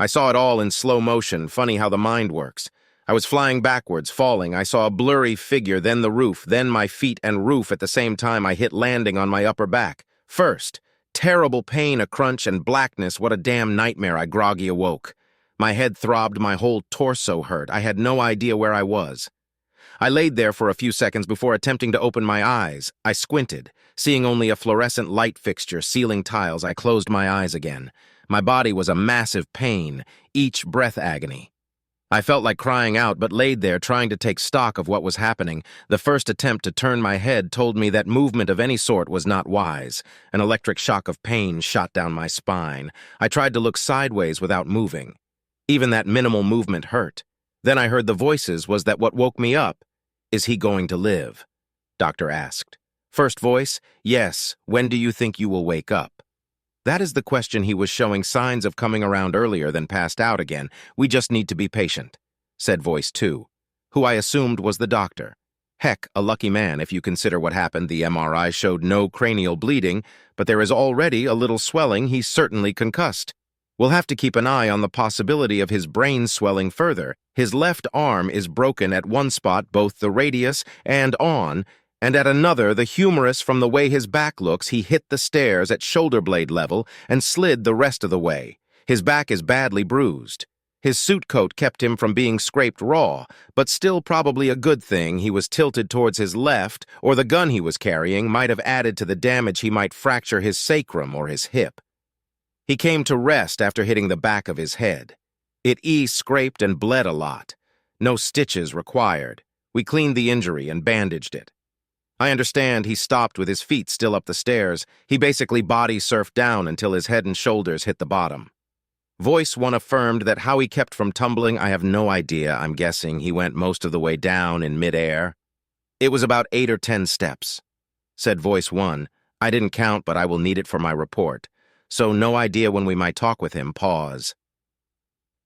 I saw it all in slow motion, funny how the mind works. I was flying backwards, falling. I saw a blurry figure, then the roof, then my feet and roof at the same time I hit landing on my upper back. First, terrible pain, a crunch, and blackness. What a damn nightmare. I groggy awoke. My head throbbed, my whole torso hurt. I had no idea where I was. I laid there for a few seconds before attempting to open my eyes. I squinted, seeing only a fluorescent light fixture, ceiling tiles. I closed my eyes again. My body was a massive pain, each breath agony. I felt like crying out, but laid there trying to take stock of what was happening. The first attempt to turn my head told me that movement of any sort was not wise. An electric shock of pain shot down my spine. I tried to look sideways without moving. Even that minimal movement hurt. Then I heard the voices. Was that what woke me up? Is he going to live? Doctor asked. First voice, yes. When do you think you will wake up? That is the question. He was showing signs of coming around earlier, then passed out again. We just need to be patient, said voice 2, who I assumed was the doctor. Heck, a lucky man if you consider what happened. The MRI showed no cranial bleeding, but there is already a little swelling. He's certainly concussed. We'll have to keep an eye on the possibility of his brain swelling further. His left arm is broken at one spot, both the radius and on, and at another, the humerus. From the way his back looks, he hit the stairs at shoulder blade level and slid the rest of the way. His back is badly bruised. His suit coat kept him from being scraped raw, but still probably a good thing he was tilted towards his left, or the gun he was carrying might have added to the damage. He might fracture his sacrum or his hip. He came to rest after hitting the back of his head. It scraped and bled a lot. No stitches required. We cleaned the injury and bandaged it. I understand he stopped with his feet still up the stairs. He basically body surfed down until his head and shoulders hit the bottom. Voice 1 affirmed that how he kept from tumbling, I have no idea. I'm guessing he went most of the way down in midair. It was about 8 or 10 steps, said voice 1. I didn't count, but I will need it for my report. So no idea when we might talk with him. Pause.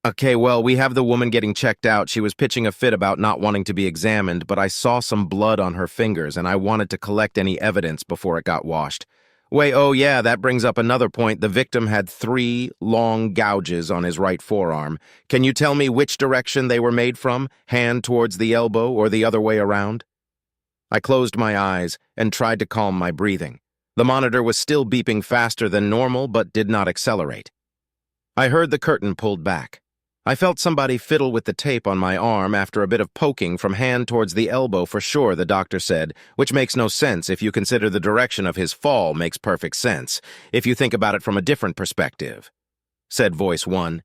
Okay, well, we have the woman getting checked out. She was pitching a fit about not wanting to be examined, but I saw some blood on her fingers, and I wanted to collect any evidence before it got washed. Wait, oh yeah, that brings up another point. The victim had 3 long gouges on his right forearm. Can you tell me which direction they were made from? Hand towards the elbow or the other way around? I closed my eyes and tried to calm my breathing. The monitor was still beeping faster than normal, but did not accelerate. I heard the curtain pulled back. I felt somebody fiddle with the tape on my arm after a bit of poking from hand towards the elbow for sure, the doctor said, which makes no sense if you consider the direction of his fall. Makes perfect sense if you think about it from a different perspective, said voice 1.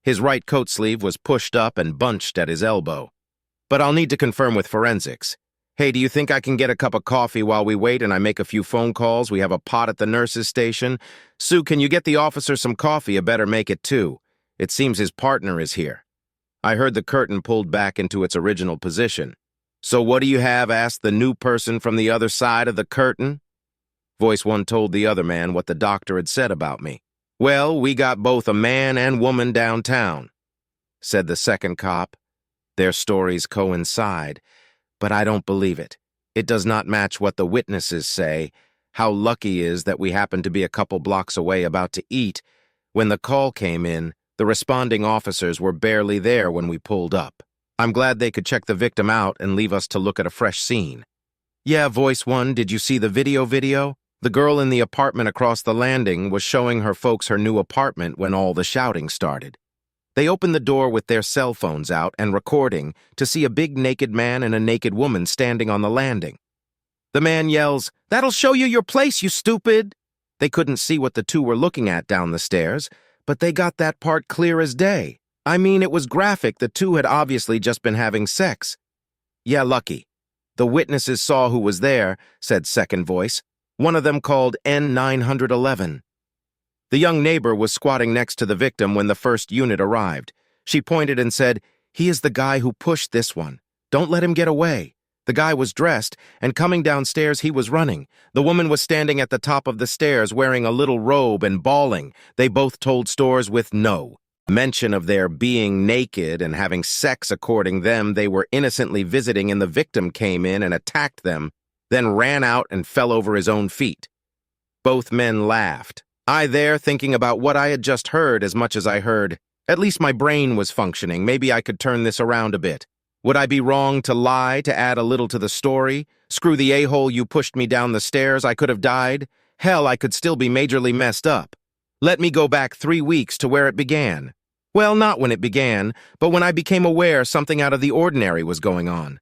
His right coat sleeve was pushed up and bunched at his elbow. But I'll need to confirm with forensics. Hey, do you think I can get a cup of coffee while we wait and I make a few phone calls? We have a pot at the nurse's station. Sue, can you get the officer some coffee? You better make it too. It seems his partner is here. I heard the curtain pulled back into its original position. So what do you have? Asked the new person from the other side of the curtain. Voice 1 told the other man what the doctor had said about me. Well, we got both a man and woman downtown, said the second cop. Their stories coincide, but I don't believe it. It does not match what the witnesses say. How lucky is that we happened to be a couple blocks away about to eat. When the call came in, the responding officers were barely there when we pulled up. I'm glad they could check the victim out and leave us to look at a fresh scene. Yeah, voice 1, did you see the video? The girl in the apartment across the landing was showing her folks her new apartment when all the shouting started. They opened the door with their cell phones out and recording to see a big naked man and a naked woman standing on the landing. The man yells, "That'll show you your place, you stupid!" They couldn't see what the two were looking at down the stairs, but they got that part clear as day. I mean, it was graphic. The two had obviously just been having sex. Yeah, lucky. The witnesses saw who was there, said second voice. One of them called N911. The young neighbor was squatting next to the victim when the first unit arrived. She pointed and said, "He is the guy who pushed this one. Don't let him get away." The guy was dressed, and coming downstairs he was running. The woman was standing at the top of the stairs wearing a little robe and bawling. They both told stores with no mention of their being naked and having sex. According to them, they were innocently visiting and the victim came in and attacked them, then ran out and fell over his own feet. Both men laughed. I there thinking about what I had just heard as much as I heard, At least my brain was functioning. Maybe I could turn this around a bit. Would I be wrong to lie to add a little to the story? Screw the a-hole you pushed me down the stairs, I could have died. Hell, I could still be majorly messed up. Let me go back 3 weeks to where it began. Well, not when it began, but when I became aware something out of the ordinary was going on.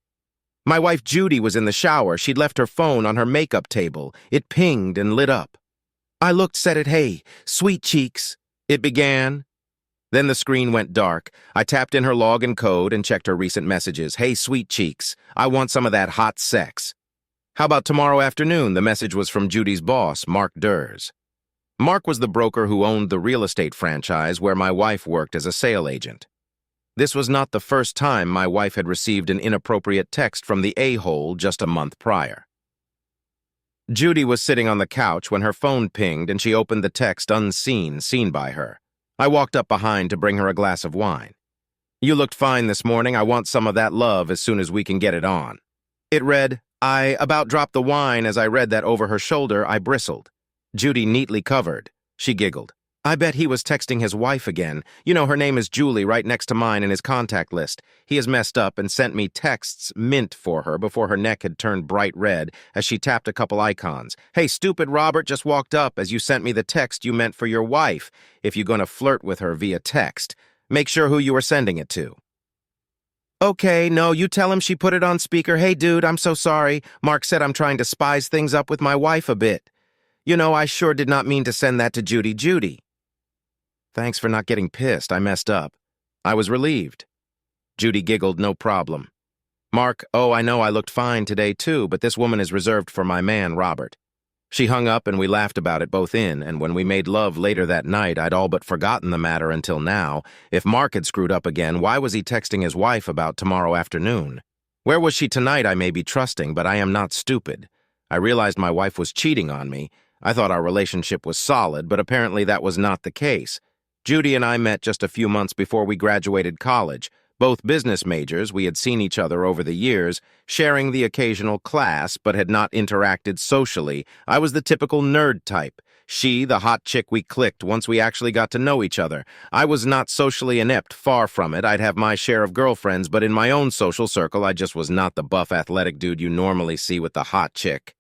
My wife Judy was in the shower. She'd left her phone on her makeup table. It pinged and lit up. I looked, said it, "Hey, sweet cheeks." It began. Then the screen went dark. I tapped in her login code and checked her recent messages. "Hey, sweet cheeks, I want some of that hot sex. How about tomorrow afternoon?" The message was from Judy's boss, Mark Durs. Mark was the broker who owned the real estate franchise where my wife worked as a sale agent. This was not the first time my wife had received an inappropriate text from the a-hole just a month prior. Judy was sitting on the couch when her phone pinged and she opened the text unseen, seen by her. I walked up behind to bring her a glass of wine. "You looked fine this morning. I want some of that love as soon as we can get it on." It read. I about dropped the wine. As I read that over her shoulder, I bristled. Judy neatly covered. She giggled. "I bet he was texting his wife again. You know, her name is Julie, right next to mine in his contact list. He has messed up and sent me texts mint for her before her neck had turned bright red as she tapped a couple icons. Hey, stupid Robert just walked up as you sent me the text you meant for your wife. If you're gonna flirt with her via text, make sure who you are sending it to." "Okay, no, you tell him she put it on speaker. Hey, dude, I'm so sorry. Mark said I'm trying to spice things up with my wife a bit. You know, I sure did not mean to send that to Judy. Judy." "Thanks for not getting pissed. I messed up." I was relieved. Judy giggled, "No problem." Mark, "Oh, I know I looked fine today too, but this woman is reserved for my man, Robert." She hung up and we laughed about it both in, and when we made love later that night, I'd all but forgotten the matter until now. If Mark had screwed up again, why was he texting his wife about tomorrow afternoon? Where was she tonight, I may be trusting, but I am not stupid. I realized my wife was cheating on me. I thought our relationship was solid, but apparently that was not the case. Judy and I met just a few months before we graduated college. Both business majors, we had seen each other over the years, sharing the occasional class, but had not interacted socially. I was the typical nerd type. She, the hot chick we clicked once we actually got to know each other. I was not socially inept, far from it. I'd have my share of girlfriends, but in my own social circle, I just was not the buff athletic dude you normally see with the hot chick.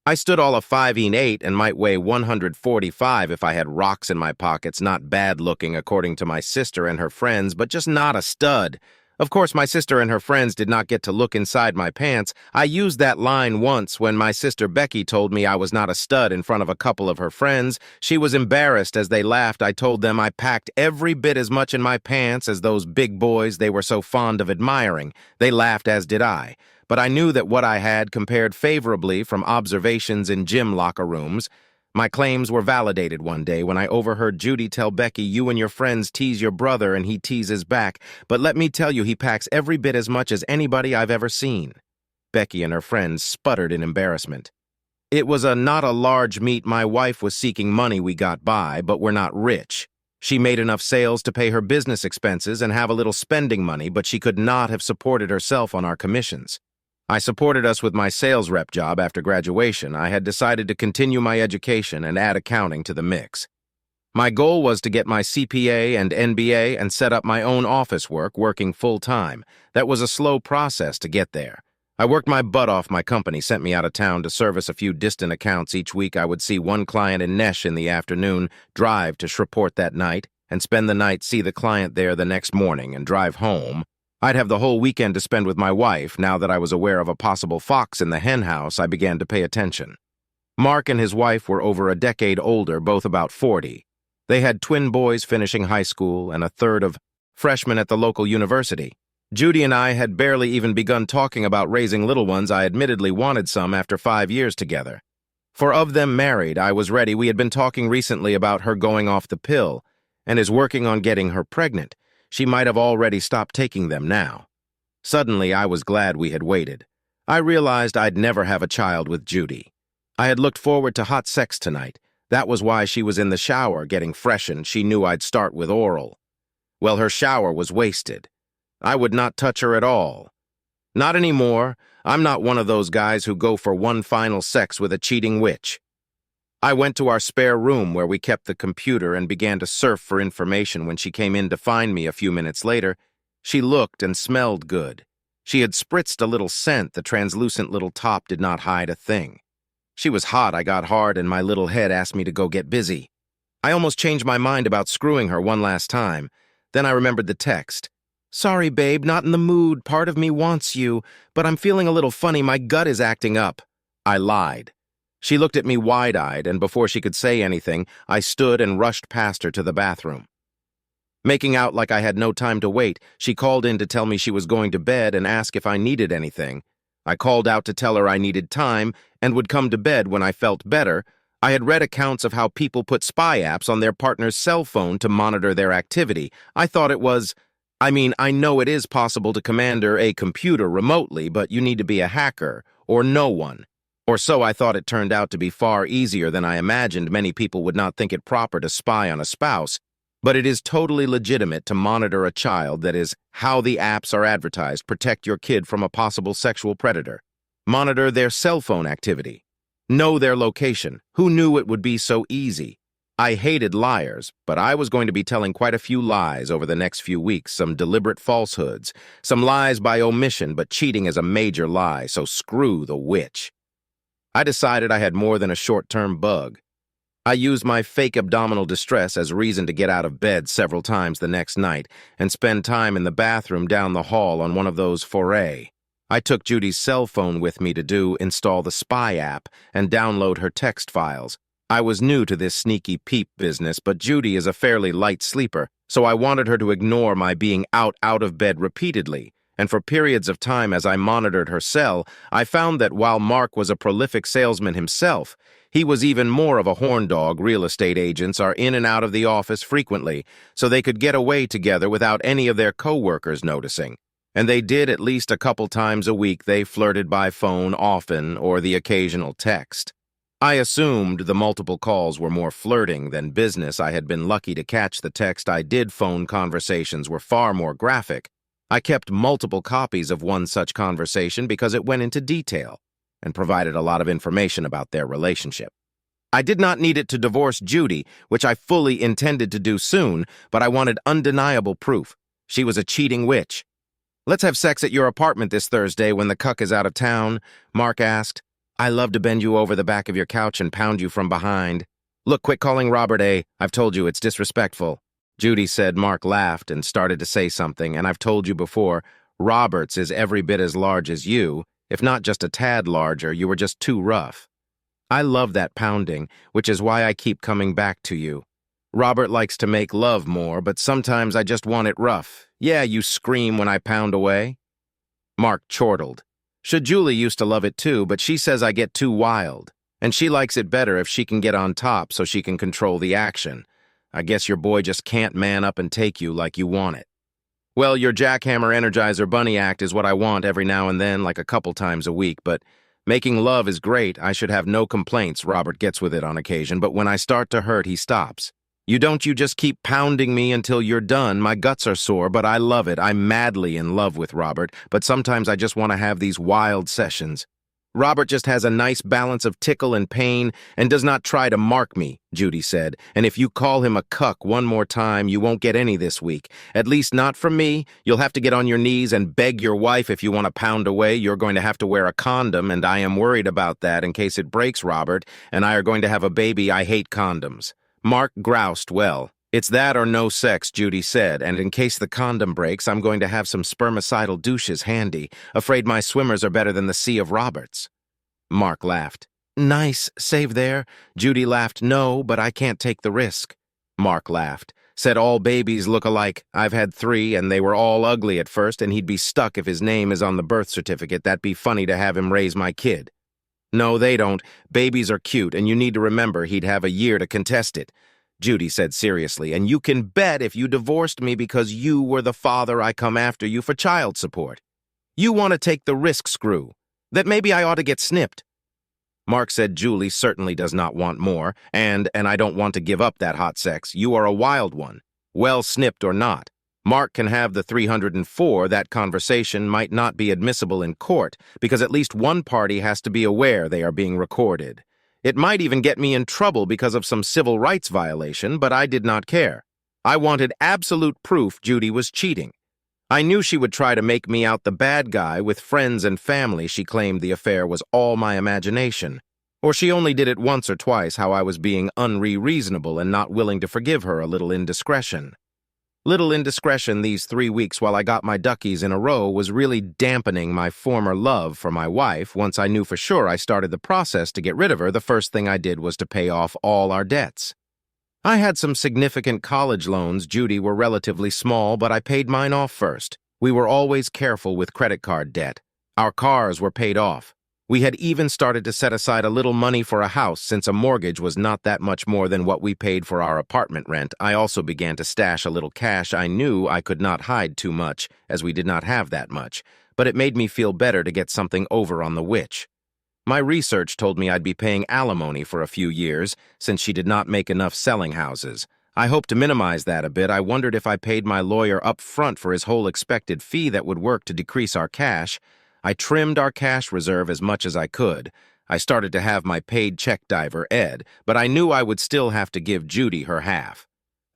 I stood all of 5'8" and might weigh 145 if I had rocks in my pockets, not bad-looking according to my sister and her friends, but just not a stud. Of course, my sister and her friends did not get to look inside my pants. I used that line once when my sister Becky told me I was not a stud in front of a couple of her friends. She was embarrassed as they laughed. I told them I packed every bit as much in my pants as those big boys they were so fond of admiring. They laughed, as did I. But I knew that what I had compared favorably from observations in gym locker rooms. My claims were validated one day when I overheard Judy tell Becky, "You and your friends tease your brother and he teases back, but let me tell you, he packs every bit as much as anybody I've ever seen." Becky and her friends sputtered in embarrassment. It was not a large meet. My wife was seeking money. We got by, but we're not rich. She made enough sales to pay her business expenses and have a little spending money, but she could not have supported herself on our commissions. I supported us with my sales rep job after graduation. I had decided to continue my education and add accounting to the mix. My goal was to get my CPA and NBA and set up my own office work, working full-time. That was a slow process to get there. I worked my butt off. My company sent me out of town to service a few distant accounts each week. I would see one client in Nesh in the afternoon, drive to Shreveport that night, and spend the night, see the client there the next morning, and drive home. I'd have the whole weekend to spend with my wife. Now that I was aware of a possible fox in the hen house, I began to pay attention. Mark and his wife were over a decade older, both about 40. They had twin boys finishing high school and a third of freshmen at the local university. Judy and I had barely even begun talking about raising little ones. I admittedly wanted some after 5 years together. For of them married, I was ready. We had been talking recently about her going off the pill and is working on getting her pregnant. She might have already stopped taking them now. Suddenly, I was glad we had waited. I realized I'd never have a child with Judy. I had looked forward to hot sex tonight. That was why she was in the shower getting freshened. She knew I'd start with oral. Well, her shower was wasted. I would not touch her at all. Not anymore. I'm not one of those guys who go for one final sex with a cheating witch. I went to our spare room where we kept the computer and began to surf for information. When she came in to find me a few minutes later, she looked and smelled good. She had spritzed a little scent. The translucent little top did not hide a thing. She was hot. I got hard, and my little head asked me to go get busy. I almost changed my mind about screwing her one last time. Then I remembered the text. "Sorry, babe, not in the mood. Part of me wants you, but I'm feeling a little funny. My gut is acting up." I lied. She looked at me wide-eyed, and before she could say anything, I stood and rushed past her to the bathroom. Making out like I had no time to wait, she called in to tell me she was going to bed and ask if I needed anything. I called out to tell her I needed time and would come to bed when I felt better. I had read accounts of how people put spy apps on their partner's cell phone to monitor their activity. I thought it was... I know it is possible to commander a computer remotely, but you need to be a hacker, or no one. Or so I thought. It turned out to be far easier than I imagined. Many people would not think it proper to spy on a spouse, but it is totally legitimate to monitor a child. That is how the apps are advertised. Protect your kid from a possible sexual predator. Monitor their cell phone activity. Know their location. Who knew it would be so easy? I hated liars, but I was going to be telling quite a few lies over the next few weeks, some deliberate falsehoods, some lies by omission, but cheating is a major lie, so screw the witch. I decided I had more than a short-term bug. I used my fake abdominal distress as reason to get out of bed several times the next night and spend time in the bathroom down the hall on one of those foray. I took Judy's cell phone with me to install the spy app and download her text files. I was new to this sneaky peep business, but Judy is a fairly light sleeper, so I wanted her to ignore my being out of bed repeatedly. And for periods of time as I monitored her cell, I found that while Mark was a prolific salesman himself, he was even more of a horn dog. Real estate agents are in and out of the office frequently, so they could get away together without any of their co-workers noticing. And they did at least a couple times a week. They flirted by phone often, or the occasional text. I assumed the multiple calls were more flirting than business. I had been lucky to catch the text. I did. Phone conversations were far more graphic. I kept multiple copies of one such conversation because it went into detail and provided a lot of information about their relationship. I did not need it to divorce Judy, which I fully intended to do soon, but I wanted undeniable proof. She was a cheating witch. "Let's have sex at your apartment this Thursday when the cuck is out of town," Mark asked. "I love to bend you over the back of your couch and pound you from behind." "Look, quit calling Robert A. I've told you it's disrespectful," Judy said. Mark laughed and started to say something. "And I've told you before, Roberts is every bit as large as you, if not just a tad larger. You were just too rough." "I love that pounding, which is why I keep coming back to you. Robert likes to make love more, but sometimes I just want it rough. Yeah, you scream when I pound away." Mark chortled. "Should Julie used to love it too, but she says I get too wild, and she likes it better if she can get on top so she can control the action. I guess your boy just can't man up and take you like you want it." "Well, your jackhammer Energizer Bunny act is what I want every now and then, like a couple times a week, but making love is great. I should have no complaints." Robert gets with it on occasion, but when I start to hurt, he stops. You just keep pounding me until you're done. My guts are sore, but I love it. I'm madly in love with Robert, but sometimes I just want to have these wild sessions. Robert just has a nice balance of tickle and pain and does not try to mark me," Judy said. "And if you call him a cuck one more time, you won't get any this week. At least not from me. You'll have to get on your knees and beg your wife if you want to pound away. You're going to have to wear a condom, and I am worried about that in case it breaks. Robert and I are going to have a baby. I hate condoms." Mark groused. "Well, it's that or no sex," Judy said, "and in case the condom breaks, I'm going to have some spermicidal douches handy. Afraid my swimmers are better than the sea of Roberts." Mark laughed. "Nice save there." Judy laughed. "No, but I can't take the risk." Mark laughed. "Said all babies look alike. I've had 3, and they were all ugly at first, and he'd be stuck if his name is on the birth certificate. That'd be funny to have him raise my kid." "No, they don't. Babies are cute, and you need to remember he'd have a year to contest it," Judy said seriously. "And you can bet if you divorced me because you were the father, I come after you for child support. You want to take the risk, screw, that maybe I ought to get snipped." Mark said, "Julie certainly does not want more, and I don't want to give up that hot sex. You are a wild one, well snipped or not. Mark can have the 304. That conversation might not be admissible in court because at least one party has to be aware they are being recorded. It might even get me in trouble because of some civil rights violation, but I did not care. I wanted absolute proof Judy was cheating. I knew she would try to make me out the bad guy with friends and family. She claimed the affair was all my imagination. Or she only did it once or twice, how I was being unreasonable and not willing to forgive her a little indiscretion. Little indiscretion these 3 weeks while I got my duckies in a row was really dampening my former love for my wife. Once I knew for sure I started the process to get rid of her, the first thing I did was to pay off all our debts. I had some significant college loans. Judy were relatively small, but I paid mine off first. We were always careful with credit card debt. Our cars were paid off. We had even started to set aside a little money for a house since a mortgage was not that much more than what we paid for our apartment rent. I also began to stash a little cash. I knew I could not hide too much, as we did not have that much, but it made me feel better to get something over on the witch. My research told me I'd be paying alimony for a few years, since she did not make enough selling houses. I hoped to minimize that a bit. I wondered if I paid my lawyer up front for his whole expected fee that would work to decrease our cash. I trimmed our cash reserve as much as I could. I started to have my paid check diver, Ed, but I knew I would still have to give Judy her half.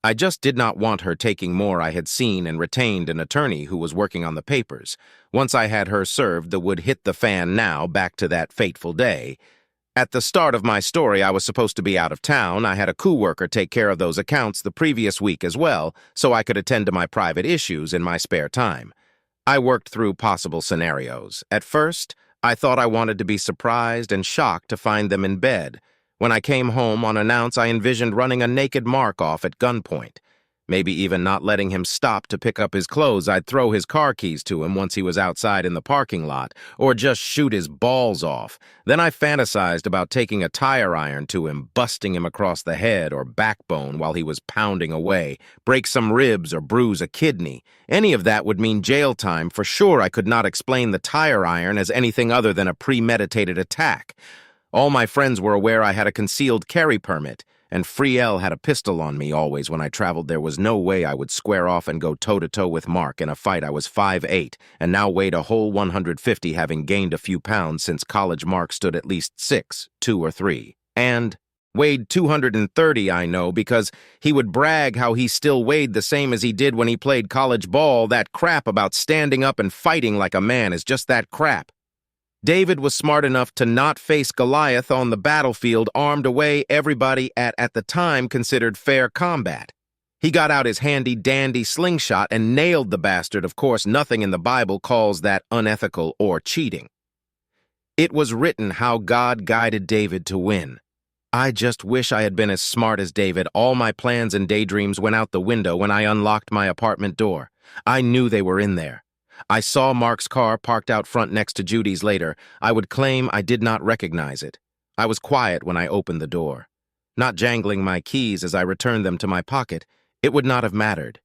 I just did not want her taking more. I had seen and retained an attorney who was working on the papers. Once I had her served, the would hit the fan now, back to that fateful day. At the start of my story, I was supposed to be out of town. I had a co-worker take care of those accounts the previous week as well, so I could attend to my private issues in my spare time. I worked through possible scenarios. At first, I thought I wanted to be surprised and shocked to find them in bed. When I came home unannounced, I envisioned running a naked Mark off at gunpoint. Maybe even not letting him stop to pick up his clothes. I'd throw his car keys to him once he was outside in the parking lot, or just shoot his balls off. Then I fantasized about taking a tire iron to him, busting him across the head or backbone while he was pounding away, break some ribs or bruise a kidney. Any of that would mean jail time. For sure, I could not explain the tire iron as anything other than a premeditated attack. All my friends were aware I had a concealed carry permit, and Friel had a pistol on me always when I traveled. There was no way I would square off and go toe-to-toe with Mark in a fight. I was 5'8", and now weighed a whole 150, having gained a few pounds since college. Mark stood at least 6'2" or 3", and weighed 230, I know, because he would brag how he still weighed the same as he did when he played college ball. That crap about standing up and fighting like a man is just that crap. David was smart enough to not face Goliath on the battlefield, armed away everybody at the time considered fair combat. He got out his handy-dandy slingshot and nailed the bastard. Of course, nothing in the Bible calls that unethical or cheating. It was written how God guided David to win. I just wish I had been as smart as David. All my plans and daydreams went out the window when I unlocked my apartment door. I knew they were in there. I saw Mark's car parked out front next to Judy's later. I would claim I did not recognize it. I was quiet when I opened the door, not jangling my keys as I returned them to my pocket. It would not have mattered.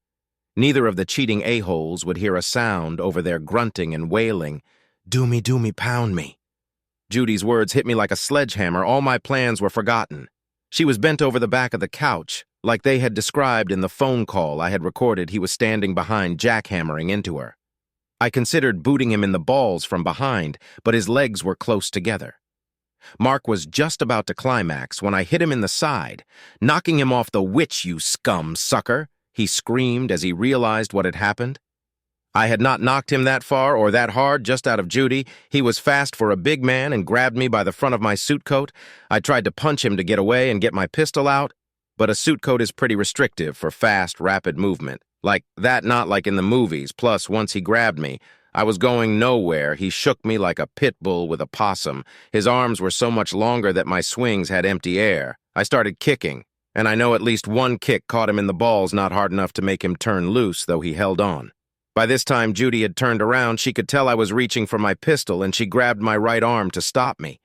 Neither of the cheating a-holes would hear a sound over their grunting and wailing. Do me, pound me." Judy's words hit me like a sledgehammer. All my plans were forgotten. She was bent over the back of the couch, like they had described in the phone call I had recorded. He was standing behind, jackhammering into her. I considered booting him in the balls from behind, but his legs were close together. Mark was just about to climax when I hit him in the side, knocking him off the witch. "You scum sucker," he screamed as he realized what had happened. I had not knocked him that far or that hard, just out of Judy. He was fast for a big man and grabbed me by the front of my suit coat. I tried to punch him to get away and get my pistol out, but a suit coat is pretty restrictive for fast, rapid movement. Like that, not like in the movies. Plus, once he grabbed me, I was going nowhere. He shook me like a pit bull with a possum. His arms were so much longer that my swings had empty air. I started kicking, and I know at least one kick caught him in the balls, not hard enough to make him turn loose, though he held on. By this time, Judy had turned around. She could tell I was reaching for my pistol, and she grabbed my right arm to stop me.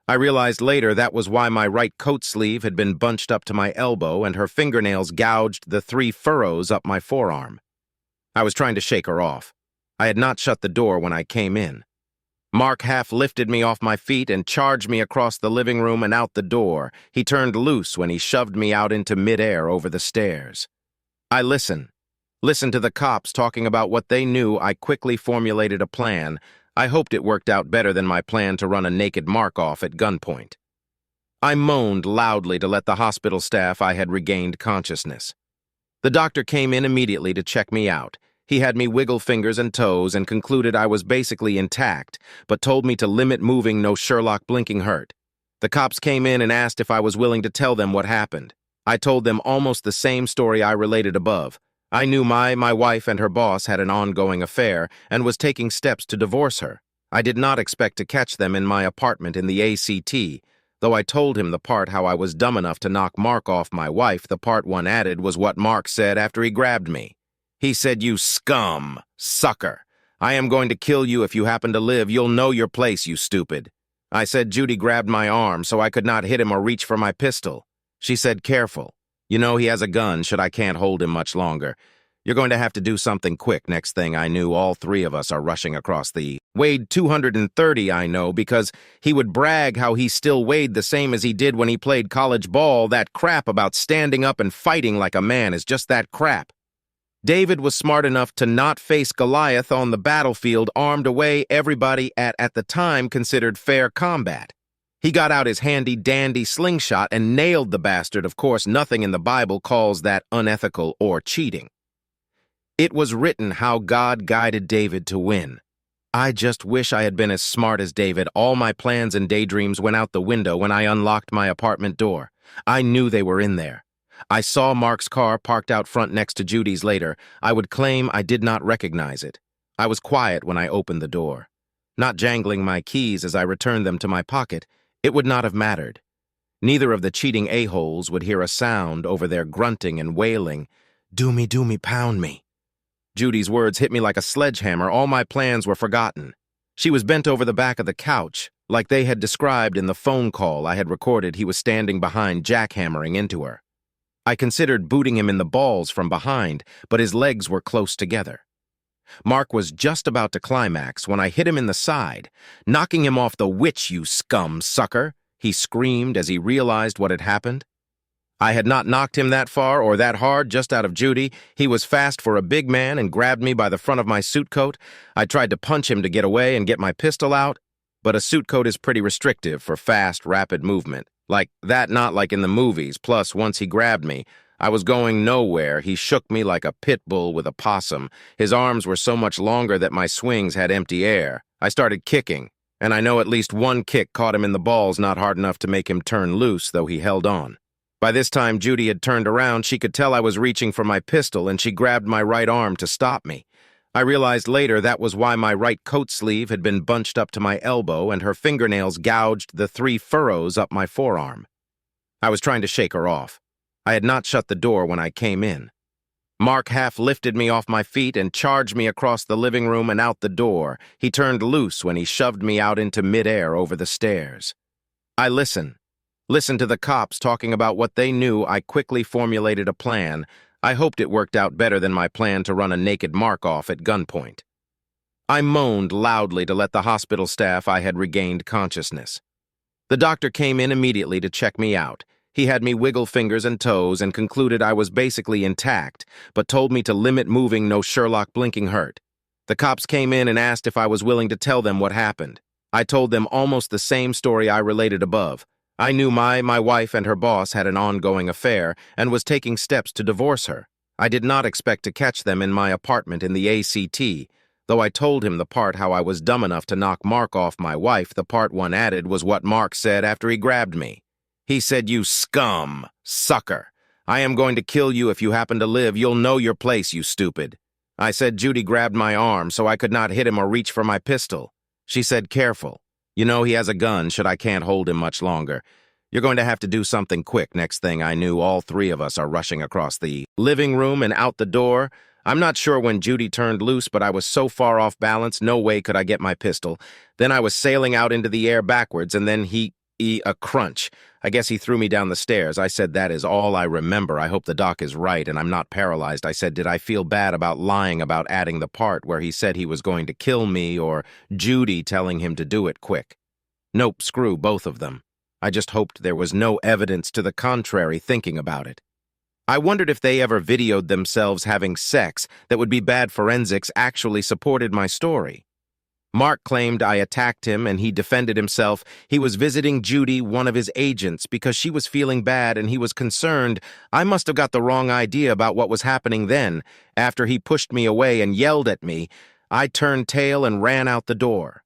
I realized later that was why my right coat sleeve had been bunched up to my elbow and her fingernails gouged the 3 furrows up my forearm. I was trying to shake her off. I had not shut the door when I came in. Mark half lifted me off my feet and charged me across the living room and out the door. He turned loose when he shoved me out into midair over the stairs. I listened to the cops talking about what they knew. I quickly formulated a plan. I hoped it worked out better than my plan to run a naked Mark off at gunpoint. I moaned loudly to let the hospital staff I had regained consciousness. The doctor came in immediately to check me out. He had me wiggle fingers and toes and concluded I was basically intact, but told me to limit moving, no Sherlock blinking hurt. The cops came in and asked if I was willing to tell them what happened. I told them almost the same story I related above. I knew my wife and her boss had an ongoing affair and was taking steps to divorce her. I did not expect to catch them in my apartment in the ACT. Though I told him the part how I was dumb enough to knock Mark off my wife, the part one added was what Mark said after he grabbed me. He said, "You scum, sucker. I am going to kill you if you happen to live. You'll know your place, you stupid." I said Judy grabbed my arm so I could not hit him or reach for my pistol. She said, "Careful. You know he has a gun should I can't hold him much longer. You're going to have to do something quick." Next thing I knew, all three of us are rushing across the weighed 230, I know, because he would brag how he still weighed the same as he did when he played college ball. That crap about standing up and fighting like a man is just that crap. David was smart enough to not face Goliath on the battlefield armed away everybody at the time considered fair combat. He got out his handy-dandy slingshot and nailed the bastard. Of course, nothing in the Bible calls that unethical or cheating. It was written how God guided David to win. I just wish I had been as smart as David. All my plans and daydreams went out the window when I unlocked my apartment door. I knew they were in there. I saw Mark's car parked out front next to Judy's later. I would claim I did not recognize it. I was quiet when I opened the door. Not jangling my keys as I returned them to my pocket, it would not have mattered. Neither of the cheating a-holes would hear a sound over their grunting and wailing, do me, pound me." Judy's words hit me like a sledgehammer. All my plans were forgotten. She was bent over the back of the couch, like they had described in the phone call I had recorded. He was standing behind, jackhammering into her. I considered booting him in the balls from behind, but his legs were close together. Mark was just about to climax when I hit him in the side, knocking him off the witch, "You scum sucker," he screamed as he realized what had happened. I had not knocked him that far or that hard, just out of Judy. He was fast for a big man and grabbed me by the front of my suit coat. I tried to punch him to get away and get my pistol out, but a suit coat is pretty restrictive for fast, rapid movement. Like that, not like in the movies. Plus, once he grabbed me, I was going nowhere. He shook me like a pit bull with a possum. His arms were so much longer that my swings had empty air. I started kicking, and I know at least one kick caught him in the balls, not hard enough to make him turn loose, though he held on. By this time, Judy had turned around. She could tell I was reaching for my pistol, and she grabbed my right arm to stop me. I realized later that was why my right coat sleeve had been bunched up to my elbow and her fingernails gouged the 3 furrows up my forearm. I was trying to shake her off. I had not shut the door when I came in. Mark half lifted me off my feet and charged me across the living room and out the door. He turned loose when he shoved me out into midair over the stairs. I listened to the cops talking about what they knew. I quickly formulated a plan. I hoped it worked out better than my plan to run a naked Mark off at gunpoint. I moaned loudly to let the hospital staff I had regained consciousness. The doctor came in immediately to check me out. He had me wiggle fingers and toes and concluded I was basically intact, but told me to limit moving, no Sherlock blinking hurt. The cops came in and asked if I was willing to tell them what happened. I told them almost the same story I related above. I knew my wife and her boss had an ongoing affair and was taking steps to divorce her. I did not expect to catch them in my apartment in the ACT. Though I told him the part how I was dumb enough to knock Mark off my wife, the part one added was what Mark said after he grabbed me. He said, "You scum, sucker. I am going to kill you if you happen to live. You'll know your place, you stupid." I said Judy grabbed my arm so I could not hit him or reach for my pistol. She said, "Careful. You know he has a gun should I can't hold him much longer. You're going to have to do something quick." Next thing I knew, all three of us are rushing across the living room and out the door. I'm not sure when Judy turned loose, but I was so far off balance, no way could I get my pistol. Then I was sailing out into the air backwards, and then a crunch. I guess he threw me down the stairs. I said, "That is all I remember. I hope the doc is right and I'm not paralyzed." I said, "Did I feel bad about lying about adding the part where he said he was going to kill me or Judy telling him to do it quick?" Nope, screw both of them. I just hoped there was no evidence to the contrary thinking about it. I wondered if they ever videoed themselves having sex that would be bad forensics actually supported my story. Mark claimed I attacked him and he defended himself. He was visiting Judy, one of his agents, because she was feeling bad and he was concerned. I must have got the wrong idea about what was happening then. After he pushed me away and yelled at me, I turned tail and ran out the door.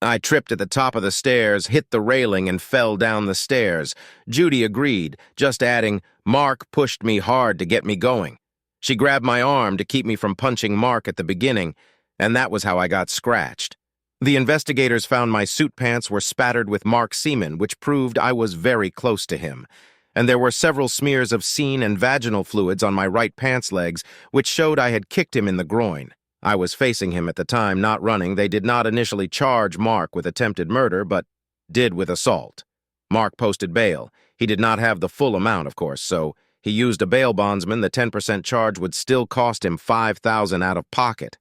I tripped at the top of the stairs, hit the railing, and fell down the stairs. Judy agreed, just adding, "Mark pushed me hard to get me going." She grabbed my arm to keep me from punching Mark at the beginning, and that was how I got scratched. The investigators found my suit pants were spattered with Mark's semen, which proved I was very close to him. And there were several smears of semen and vaginal fluids on my right pants legs, which showed I had kicked him in the groin. I was facing him at the time, not running. They did not initially charge Mark with attempted murder, but did with assault. Mark posted bail. He did not have the full amount, of course, so he used a bail bondsman. The 10% charge would still cost him $5,000 out of pocket.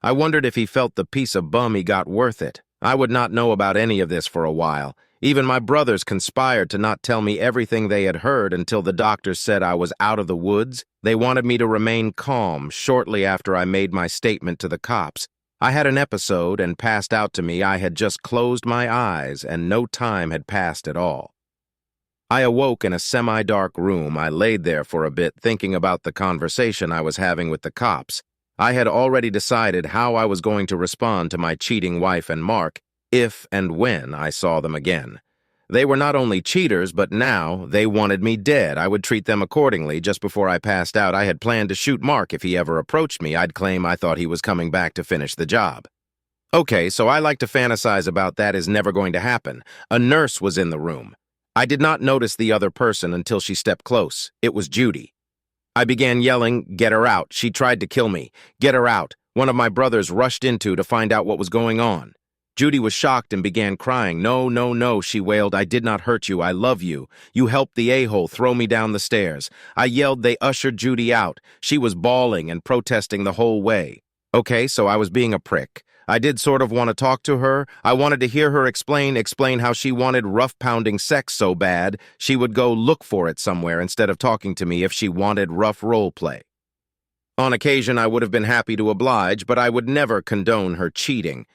I wondered if he felt the piece of bum he got worth it. I would not know about any of this for a while. Even my brothers conspired to not tell me everything they had heard until the doctors said I was out of the woods. They wanted me to remain calm shortly after I made my statement to the cops. I had an episode and passed out to me. I had just closed my eyes and no time had passed at all. I awoke in a semi-dark room. I laid there for a bit thinking about the conversation I was having with the cops. I had already decided how I was going to respond to my cheating wife and Mark if and when I saw them again. They were not only cheaters, but now they wanted me dead. I would treat them accordingly. Just before I passed out, I had planned to shoot Mark if he ever approached me. I'd claim I thought he was coming back to finish the job. Okay, so I like to fantasize about that is never going to happen. A nurse was in the room. I did not notice the other person until she stepped close. It was Judy. I began yelling, "Get her out. She tried to kill me. Get her out." One of my brothers rushed into to find out what was going on. Judy was shocked and began crying. "No, no, no," she wailed. "I did not hurt you. I love you. You helped the a-hole throw me down the stairs." I yelled. They ushered Judy out. She was bawling and protesting the whole way. Okay, so I was being a prick. I did sort of want to talk to her. I wanted to hear her explain how she wanted rough-pounding sex so bad she would go look for it somewhere instead of talking to me if she wanted rough role play. On occasion, I would have been happy to oblige, but I would never condone her cheating.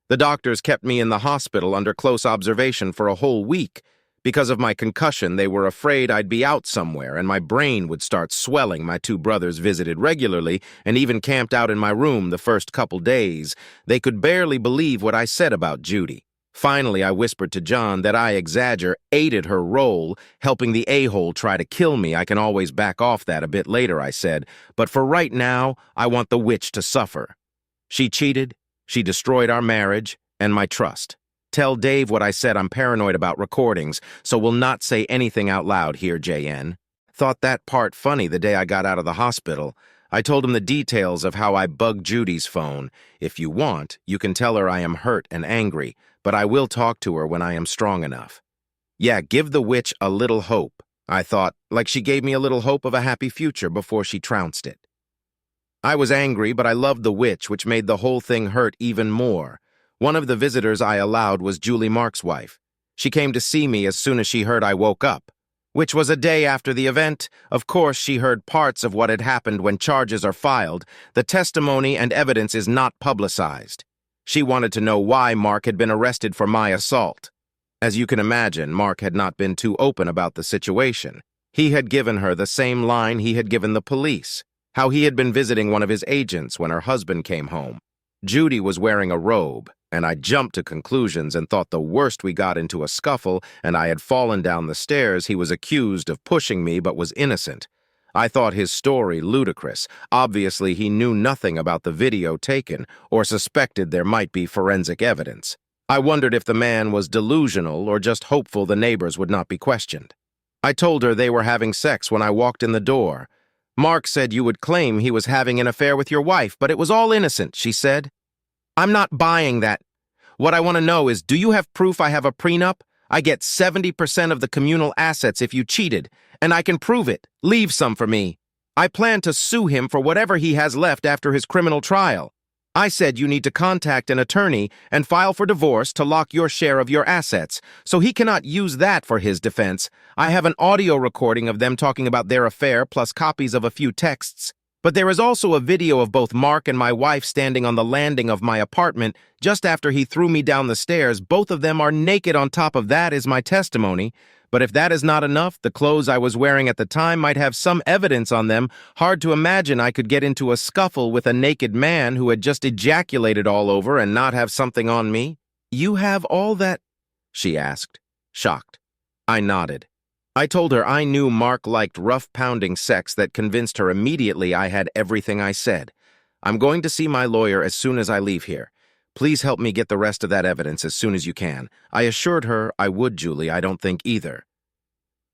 The doctors kept me in the hospital under close observation for a whole week. Because of my concussion, they were afraid I'd be out somewhere and my brain would start swelling. My two brothers visited regularly and even camped out in my room the first couple days. They could barely believe what I said about Judy. Finally, I whispered to John that I exaggerated her role, helping the a-hole try to kill me. I can always back off that a bit later, I said, but for right now, I want the witch to suffer. She cheated. She destroyed our marriage and my trust. Tell Dave what I said. I'm paranoid about recordings, so will not say anything out loud here, JN. Thought that part funny the day I got out of the hospital. I told him the details of how I bugged Judy's phone. If you want, you can tell her I am hurt and angry, but I will talk to her when I am strong enough. Yeah, give the witch a little hope, I thought, like she gave me a little hope of a happy future before she trounced it. I was angry, but I loved the witch, which made the whole thing hurt even more. One of the visitors I allowed was Julie Mark's wife. She came to see me as soon as she heard I woke up, which was a day after the event. Of course, she heard parts of what had happened when charges are filed. The testimony and evidence is not publicized. She wanted to know why Mark had been arrested for my assault. As you can imagine, Mark had not been too open about the situation. He had given her the same line he had given the police. How he had been visiting one of his agents when her husband came home. Judy was wearing a robe, and I jumped to conclusions and thought the worst we got into a scuffle and I had fallen down the stairs. He was accused of pushing me but was innocent. I thought his story ludicrous. Obviously, he knew nothing about the video taken or suspected there might be forensic evidence. I wondered if the man was delusional or just hopeful the neighbors would not be questioned. I told her they were having sex when I walked in the door. Mark said you would claim he was having an affair with your wife, but it was all innocent, she said. I'm not buying that. What I want to know is, do you have proof I have a prenup? I get 70% of the communal assets if you cheated, and I can prove it. Leave some for me. I plan to sue him for whatever he has left after his criminal trial. I said you need to contact an attorney and file for divorce to lock your share of your assets, so he cannot use that for his defense. I have an audio recording of them talking about their affair plus copies of a few texts. But there is also a video of both Mark and my wife standing on the landing of my apartment just after he threw me down the stairs. Both of them are naked. On top of that is my testimony. But if that is not enough, the clothes I was wearing at the time might have some evidence on them. Hard to imagine I could get into a scuffle with a naked man who had just ejaculated all over and not have something on me. "You have all that?" she asked, shocked. I nodded. I told her I knew Mark liked rough-pounding sex that convinced her immediately I had everything I said. "I'm going to see my lawyer as soon as I leave here. Please help me get the rest of that evidence as soon as you can." I assured her I would, Julie. I don't think either.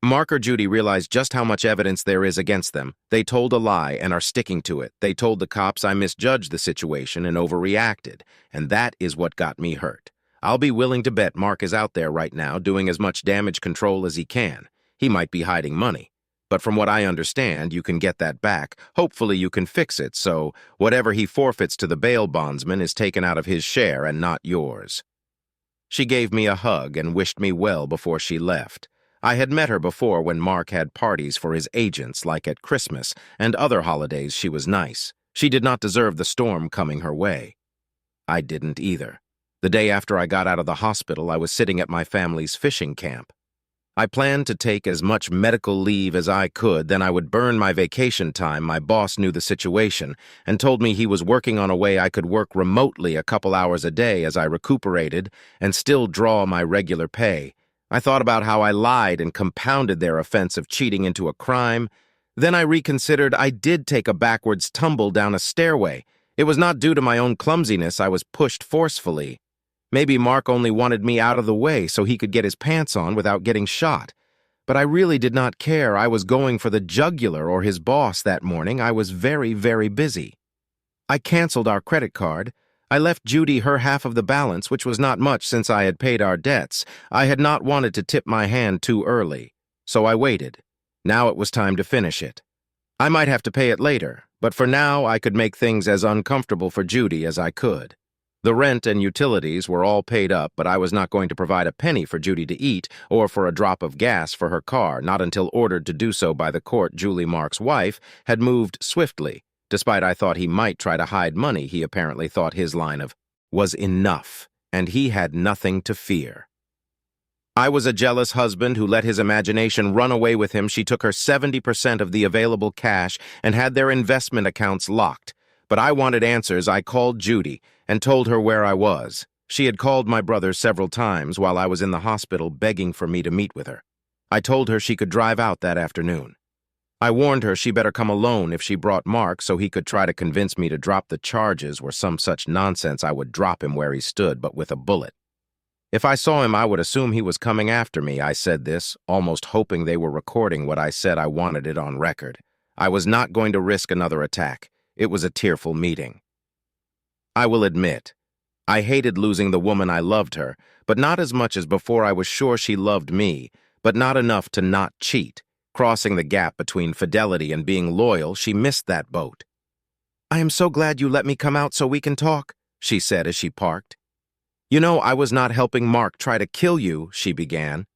Mark or Judy realized just how much evidence there is against them. They told a lie and are sticking to it. They told the cops I misjudged the situation and overreacted, and that is what got me hurt. I'll be willing to bet Mark is out there right now doing as much damage control as he can. He might be hiding money. But from what I understand, you can get that back. Hopefully you can fix it, so whatever he forfeits to the bail bondsman is taken out of his share and not yours. She gave me a hug and wished me well before she left. I had met her before when Mark had parties for his agents, like at Christmas and other holidays. She was nice. She did not deserve the storm coming her way. I didn't either. The day after I got out of the hospital, I was sitting at my family's fishing camp. I planned to take as much medical leave as I could, then I would burn my vacation time. My boss knew the situation and told me he was working on a way I could work remotely a couple hours a day as I recuperated and still draw my regular pay. I thought about how I lied and compounded their offense of cheating into a crime. Then I reconsidered. I did take a backwards tumble down a stairway. It was not due to my own clumsiness. I was pushed forcefully. Maybe Mark only wanted me out of the way so he could get his pants on without getting shot. But I really did not care. I was going for the jugular or his boss that morning. I was very, very busy. I canceled our credit card. I left Judy her half of the balance, which was not much since I had paid our debts. I had not wanted to tip my hand too early, so I waited. Now it was time to finish it. I might have to pay it later, but for now I could make things as uncomfortable for Judy as I could. The rent and utilities were all paid up, but I was not going to provide a penny for Judy to eat or for a drop of gas for her car, not until ordered to do so by the court. Julie, Mark's wife, had moved swiftly. Despite I thought he might try to hide money, he apparently thought his line of was enough, and he had nothing to fear. I was a jealous husband who let his imagination run away with him. She took her 70% of the available cash and had their investment accounts locked. But I wanted answers. I called Judy and told her where I was. She had called my brother several times while I was in the hospital begging for me to meet with her. I told her she could drive out that afternoon. I warned her she better come alone if she brought Mark so he could try to convince me to drop the charges or some such nonsense. I would drop him where he stood, but with a bullet. If I saw him, I would assume he was coming after me. I said this, almost hoping they were recording what I said. I wanted it on record. I was not going to risk another attack. It was a tearful meeting. I will admit, I hated losing the woman. I loved her, but not as much as before. I was sure she loved me, but not enough to not cheat. Crossing the gap between fidelity and being loyal, she missed that boat. "I am so glad you let me come out so we can talk," she said as she parked. "You know, I was not helping Mark try to kill you," she began.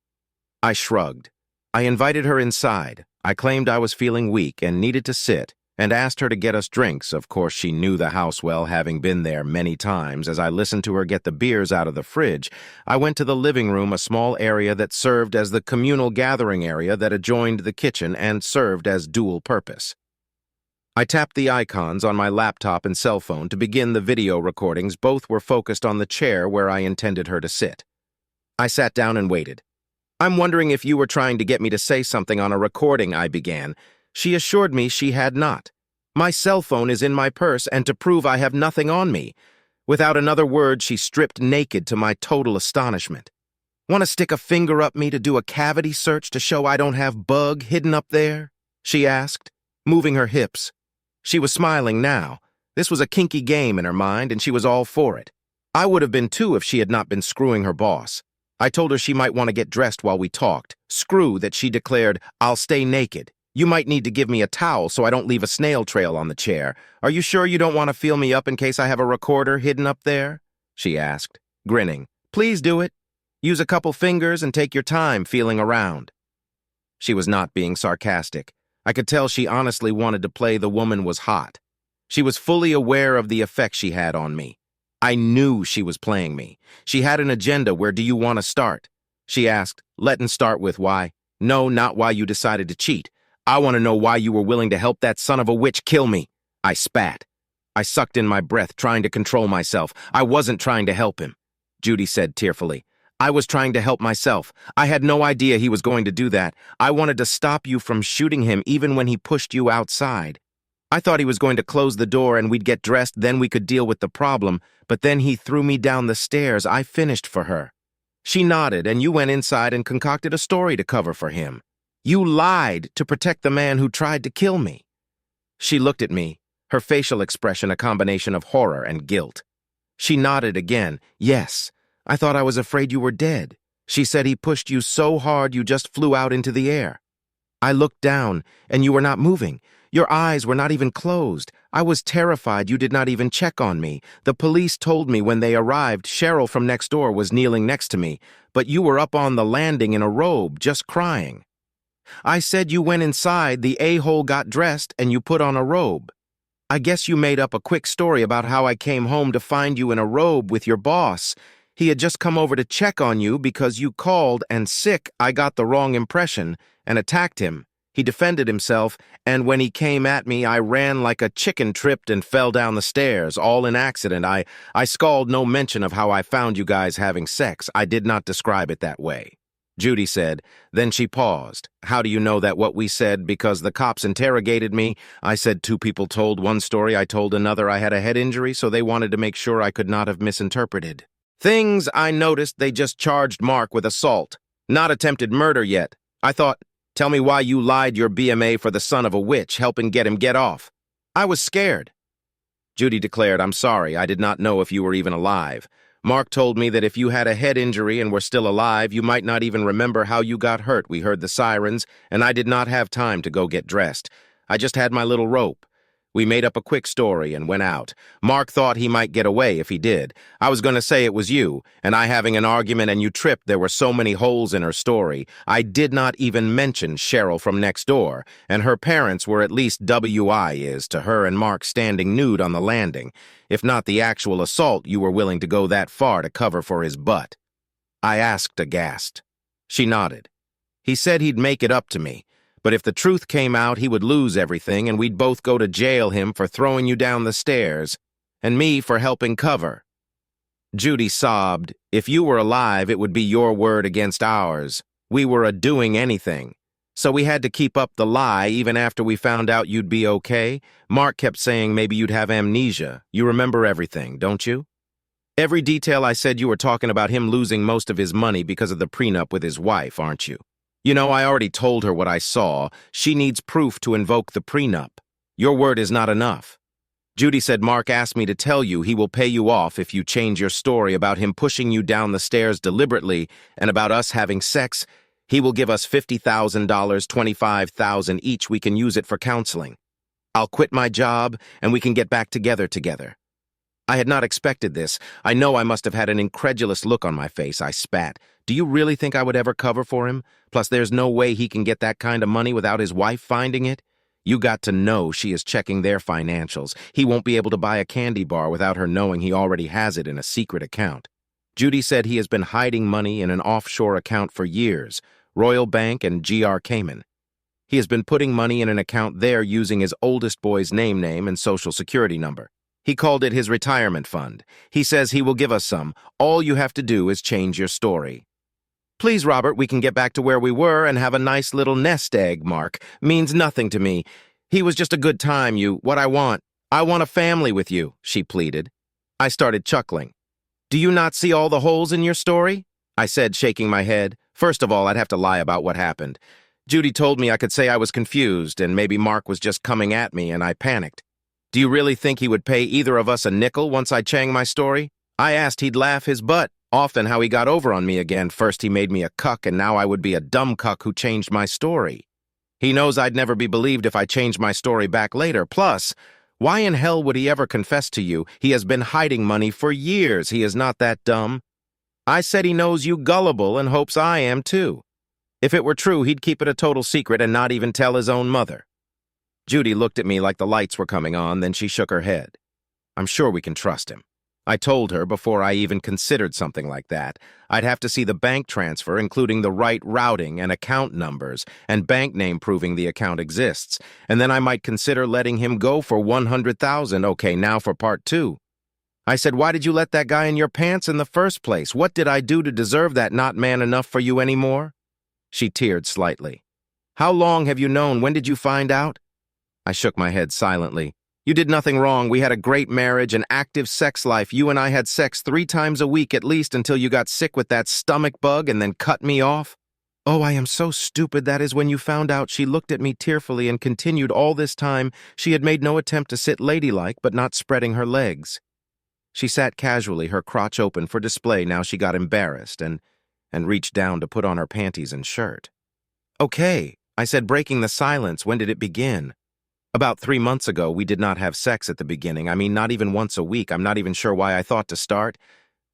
I shrugged. I invited her inside. I claimed I was feeling weak and needed to sit, and asked her to get us drinks. Of course, she knew the house well, having been there many times. As I listened to her get the beers out of the fridge, I went to the living room, a small area that served as the communal gathering area that adjoined the kitchen and served as dual purpose. I tapped the icons on my laptop and cell phone to begin the video recordings. Both were focused on the chair where I intended her to sit. I sat down and waited. "I'm wondering if you were trying to get me to say something on a recording," I began. She assured me she had not. "My cell phone is in my purse, and to prove I have nothing on me." Without another word, she stripped naked to my total astonishment. "Want to stick a finger up me to do a cavity search to show I don't have bug hidden up there?" she asked, moving her hips. She was smiling now. This was a kinky game in her mind, and she was all for it. I would have been too if she had not been screwing her boss. I told her she might want to get dressed while we talked. Screw that, she declared. "I'll stay naked. You might need to give me a towel so I don't leave a snail trail on the chair. Are you sure you don't want to feel me up in case I have a recorder hidden up there?" she asked, grinning. "Please do it. Use a couple fingers and take your time feeling around." She was not being sarcastic. I could tell she honestly wanted to play the woman was hot. She was fully aware of the effect she had on me. I knew she was playing me. She had an agenda. Where do you want to start? She asked. Let's start with why. No, not why you decided to cheat. I want to know why you were willing to help that son of a witch kill me. I spat. I sucked in my breath, trying to control myself. I wasn't trying to help him, Judy said tearfully. I was trying to help myself. I had no idea he was going to do that. I wanted to stop you from shooting him even when he pushed you outside. I thought he was going to close the door and we'd get dressed, then we could deal with the problem, but then he threw me down the stairs. I finished for her. She nodded, and you went inside and concocted a story to cover for him. You lied to protect the man who tried to kill me. She looked at me, her facial expression a combination of horror and guilt. She nodded again. Yes, I thought I was afraid you were dead. She said he pushed you so hard you just flew out into the air. I looked down, and you were not moving. Your eyes were not even closed. I was terrified you did not even check on me. The police told me when they arrived Cheryl from next door was kneeling next to me, but you were up on the landing in a robe, just crying. I said you went inside, the a-hole got dressed, and you put on a robe. I guess you made up a quick story about how I came home to find you in a robe with your boss. He had just come over to check on you because you called and sick. I got the wrong impression and attacked him. He defended himself, and when he came at me, I ran like a chicken, tripped and fell down the stairs, all in accident. I scrawled no mention of how I found you guys having sex. I did not describe it that way. Judy said. Then she paused. How do you know that what we said? Because the cops interrogated me. I said two people told one story. I told another I had a head injury, so they wanted to make sure I could not have misinterpreted. Things I noticed they just charged Mark with assault. Not attempted murder yet. I thought, tell me why you lied your BMA for the son of a witch, helping get him get off. I was scared. Judy declared, I'm sorry, I did not know if you were even alive. Mark told me that if you had a head injury and were still alive, you might not even remember how you got hurt. We heard the sirens, and I did not have time to go get dressed. I just had my little rope. We made up a quick story and went out. Mark thought he might get away if he did. I was going to say it was you, and I having an argument and you tripped. There were so many holes in her story. I did not even mention Cheryl from next door, and her parents were at least WI is to her and Mark standing nude on the landing. If not the actual assault, you were willing to go that far to cover for his butt. I asked aghast. She nodded. He said he'd make it up to me. But if the truth came out, he would lose everything, and we'd both go to jail, him for throwing you down the stairs, and me for helping cover. Judy sobbed. If you were alive, it would be your word against ours. We were doing anything. So we had to keep up the lie even after we found out you'd be okay. Mark kept saying maybe you'd have amnesia. You remember everything, don't you? Every detail. I said you were talking about him losing most of his money because of the prenup with his wife, aren't you? You know, I already told her what I saw. She needs proof to invoke the prenup. Your word is not enough. Judy said Mark asked me to tell you he will pay you off if you change your story about him pushing you down the stairs deliberately and about us having sex. He will give us $50,000, $25,000 each. We can use it for counseling. I'll quit my job and we can get back together. I had not expected this. I know I must have had an incredulous look on my face. I spat. Do you really think I would ever cover for him? Plus, there's no way he can get that kind of money without his wife finding it. You got to know she is checking their financials. He won't be able to buy a candy bar without her knowing he already has it in a secret account. Judy said he has been hiding money in an offshore account for years, Royal Bank and GR Cayman. He has been putting money in an account there using his oldest boy's name and social security number. He called it his retirement fund. He says he will give us some. All you have to do is change your story. Please, Robert, we can get back to where we were and have a nice little nest egg, Mark. Means nothing to me. He was just a good time, what I want a family with you, she pleaded. I started chuckling. Do you not see all the holes in your story? I said, shaking my head. First of all, I'd have to lie about what happened. Judy told me I could say I was confused and maybe Mark was just coming at me and I panicked. Do you really think he would pay either of us a nickel once I changed my story? I asked he'd laugh his butt off and how he got over on me again. First he made me a cuck and now I would be a dumb cuck who changed my story. He knows I'd never be believed if I changed my story back later. Plus, why in hell would he ever confess to you? He has been hiding money for years. He is not that dumb. I said he knows you gullible and hopes I am too. If it were true, he'd keep it a total secret and not even tell his own mother. Judy looked at me like the lights were coming on, then she shook her head. I'm sure we can trust him. I told her before I even considered something like that, I'd have to see the bank transfer, including the right routing and account numbers, and bank name proving the account exists, and then I might consider letting him go for $100,000. Okay, now for part two. I said, why did you let that guy in your pants in the first place? What did I do to deserve that? Not man enough for you anymore? She teared slightly. How long have you known? When did you find out? I shook my head silently. You did nothing wrong. We had a great marriage, an active sex life. You and I had sex 3 times a week at least until you got sick with that stomach bug and then cut me off. Oh, I am so stupid. That is when you found out. She looked at me tearfully and continued. All this time, she had made no attempt to sit ladylike, but not spreading her legs. She sat casually, her crotch open for display. Now she got embarrassed and reached down to put on her panties and shirt. Okay, I said, breaking the silence. When did it begin? About 3 months ago. We did not have sex at the beginning. I mean, not even once a week. I'm not even sure why I thought to start.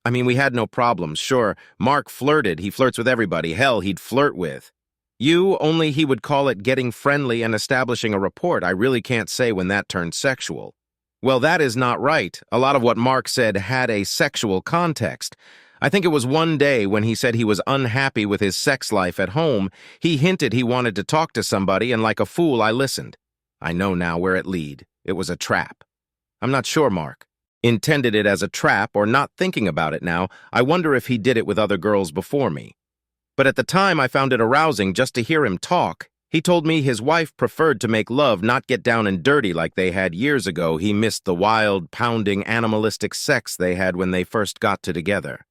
I mean, we had no problems. Sure, Mark flirted. He flirts with everybody. Hell, he'd flirt with you, only he would call it getting friendly and establishing a rapport. I really can't say when that turned sexual. Well, that is not right. A lot of what Mark said had a sexual context. I think it was one day when he said he was unhappy with his sex life at home. He hinted he wanted to talk to somebody, and like a fool, I listened. I know now where it led. It was a trap. I'm not sure Mark intended it as a trap or not thinking about it now. I wonder if he did it with other girls before me. But at the time, I found it arousing just to hear him talk. He told me his wife preferred to make love, not get down and dirty like they had years ago. He missed the wild, pounding, animalistic sex they had when they first got together.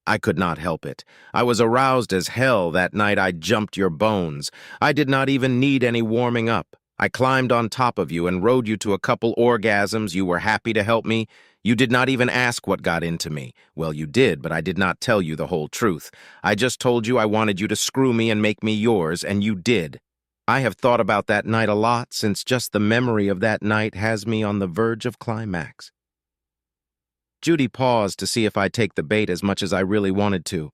I could not help it. I was aroused as hell that night. I jumped your bones. I did not even need any warming up. I climbed on top of you and rode you to a couple orgasms. You were happy to help me. You did not even ask what got into me. Well, you did, but I did not tell you the whole truth. I just told you I wanted you to screw me and make me yours, and you did. I have thought about that night a lot, since just the memory of that night has me on the verge of climax. Judy paused to see if I'd take the bait as much as I really wanted to.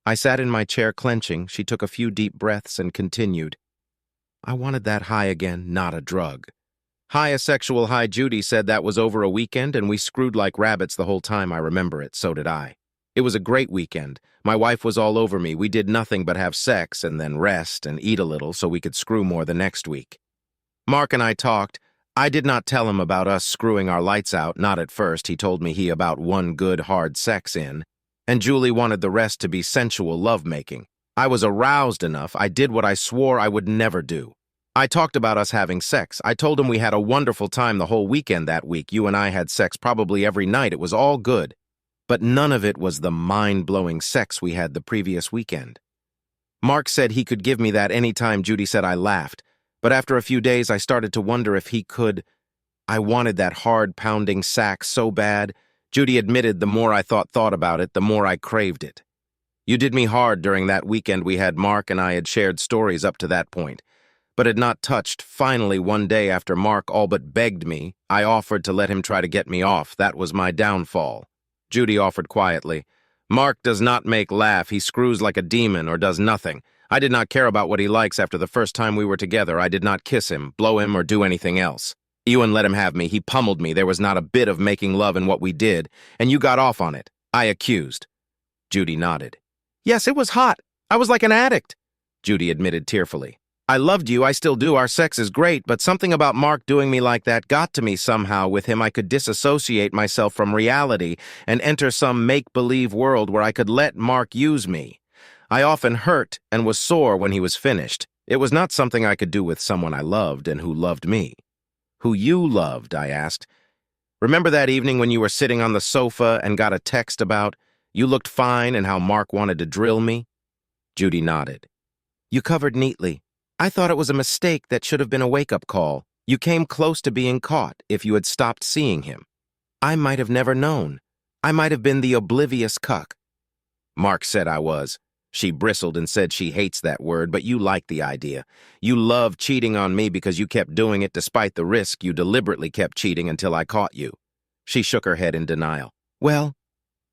I sat in my chair clenching. She took a few deep breaths and continued. I wanted that high again, not a drug. High, a sexual high. Judy said that was over a weekend, and we screwed like rabbits the whole time. I remember it. So did I. It was a great weekend. My wife was all over me. We did nothing but have sex and then rest and eat a little so we could screw more the next week. Mark and I talked. I did not tell him about us screwing our lights out, not at first. He told me he about one good hard sex in, and Julie wanted the rest to be sensual lovemaking. I was aroused enough. I did what I swore I would never do. I talked about us having sex. I told him we had a wonderful time the whole weekend that week. You and I had sex probably every night. It was all good. But none of it was the mind-blowing sex we had the previous weekend. Mark said he could give me that any time. Judy said. I laughed. But after a few days, I started to wonder if he could. I wanted that hard-pounding sack so bad. Judy admitted the more I thought about it, the more I craved it. You did me hard during that weekend we had. Mark and I had shared stories up to that point, but had not touched. Finally, one day after Mark all but begged me, I offered to let him try to get me off. That was my downfall. Judy offered quietly. Mark does not make laugh. He screws like a demon or does nothing. I did not care about what he likes after the first time we were together. I did not kiss him, blow him, or do anything else. Ewan let him have me. He pummeled me. There was not a bit of making love in what we did, and you got off on it. I accused. Judy nodded. Yes, it was hot. I was like an addict, Judy admitted tearfully. I loved you. I still do. Our sex is great, but something about Mark doing me like that got to me somehow. With him, I could disassociate myself from reality and enter some make-believe world where I could let Mark use me. I often hurt and was sore when he was finished. It was not something I could do with someone I loved and who loved me. Who you loved, I asked. Remember that evening when you were sitting on the sofa and got a text about you looked fine and how Mark wanted to drill me? Judy nodded. You covered neatly. I thought it was a mistake that should have been a wake-up call. You came close to being caught if you had stopped seeing him. I might have never known. I might have been the oblivious cuck. Mark said I was. She bristled and said she hates that word, but you like the idea. You love cheating on me because you kept doing it despite the risk. You deliberately kept cheating until I caught you. She shook her head in denial. Well,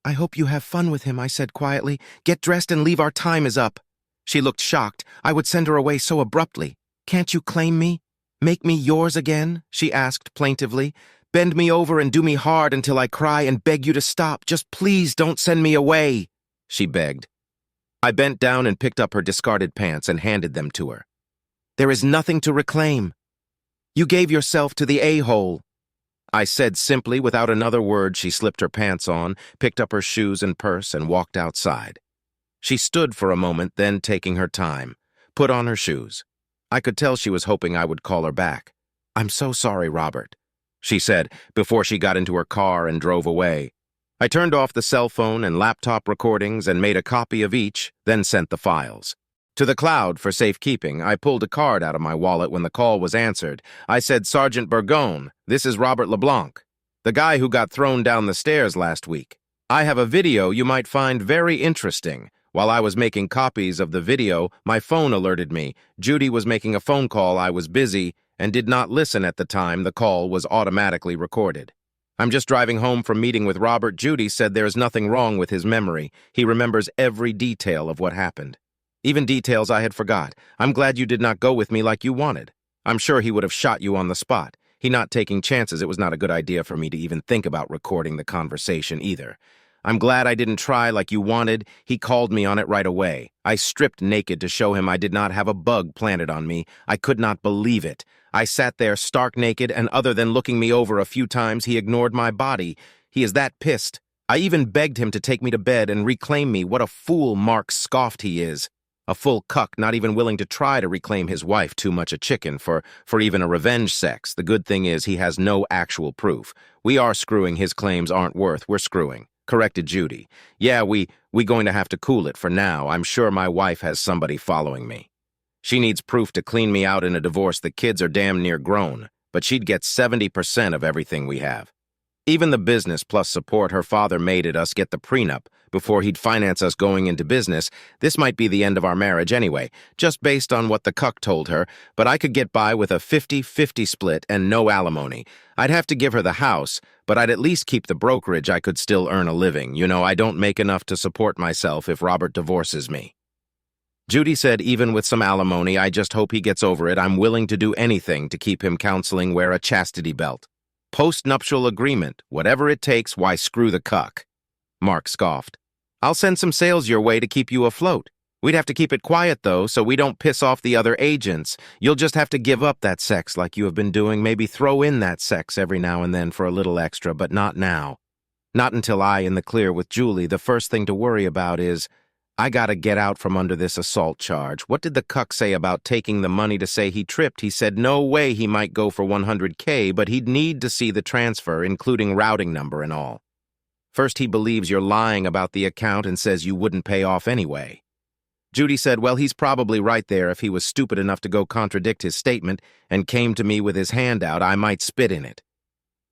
I hope you have fun with him, I said quietly. Get dressed and leave. Our time is up. She looked shocked. I would send her away so abruptly. Can't you claim me? Make me yours again? She asked plaintively. Bend me over and do me hard until I cry and beg you to stop. Just please don't send me away, she begged. I bent down and picked up her discarded pants and handed them to her. There is nothing to reclaim. You gave yourself to the a-hole. I said simply. Without another word, she slipped her pants on, picked up her shoes and purse, and walked outside. She stood for a moment, then, taking her time, put on her shoes. I could tell she was hoping I would call her back. I'm so sorry, Robert, she said, before she got into her car and drove away. I turned off the cell phone and laptop recordings and made a copy of each, then sent the files. To the cloud for safekeeping. I pulled a card out of my wallet when the call was answered. I said, Sergeant Burgone, this is Robert LeBlanc, the guy who got thrown down the stairs last week. I have a video you might find very interesting. While I was making copies of the video, my phone alerted me. Judy was making a phone call. I was busy and did not listen at the time. The call was automatically recorded. I'm just driving home from meeting with Robert. Judy said there is nothing wrong with his memory. He remembers every detail of what happened. Even details I had forgot. I'm glad you did not go with me like you wanted. I'm sure he would have shot you on the spot. He not taking chances. It was not a good idea for me to even think about recording the conversation either. I'm glad I didn't try like you wanted. He called me on it right away. I stripped naked to show him I did not have a bug planted on me. I could not believe it. I sat there stark naked, and other than looking me over a few times, he ignored my body. He is that pissed. I even begged him to take me to bed and reclaim me. What a fool Mark scoffed he is. A full cuck, not even willing to try to reclaim his wife. Too much a chicken for even a revenge sex. The good thing is he has no actual proof. We are screwing. His claims aren't worth. We're screwing, corrected Judy. Yeah, we going to have to cool it for now. I'm sure my wife has somebody following me. She needs proof to clean me out in a divorce. The kids are damn near grown, but she'd get 70% of everything we have. Even the business plus support her father made us get the prenup before he'd finance us going into business. This might be the end of our marriage anyway, just based on what the cuck told her, but I could get by with a 50-50 split and no alimony. I'd have to give her the house, but I'd at least keep the brokerage. I could still earn a living. You know, I don't make enough to support myself if Robert divorces me. Judy said, even with some alimony, I just hope he gets over it. I'm willing to do anything to keep him counseling, wear a chastity belt. Post-nuptial agreement, whatever it takes. Why, screw the cuck. Mark scoffed. I'll send some sales your way to keep you afloat. We'd have to keep it quiet, though, so we don't piss off the other agents. You'll just have to give up that sex like you have been doing. Maybe throw in that sex every now and then for a little extra, but not now. Not until I in the clear with Julie. The first thing to worry about is, I gotta get out from under this assault charge. What did the cuck say about taking the money to say he tripped? He said no way he might go for $100K, but he'd need to see the transfer, including routing number and all. First, he believes you're lying about the account and says you wouldn't pay off anyway. Judy said, well, he's probably right there. If he was stupid enough to go contradict his statement and came to me with his hand out, I might spit in it.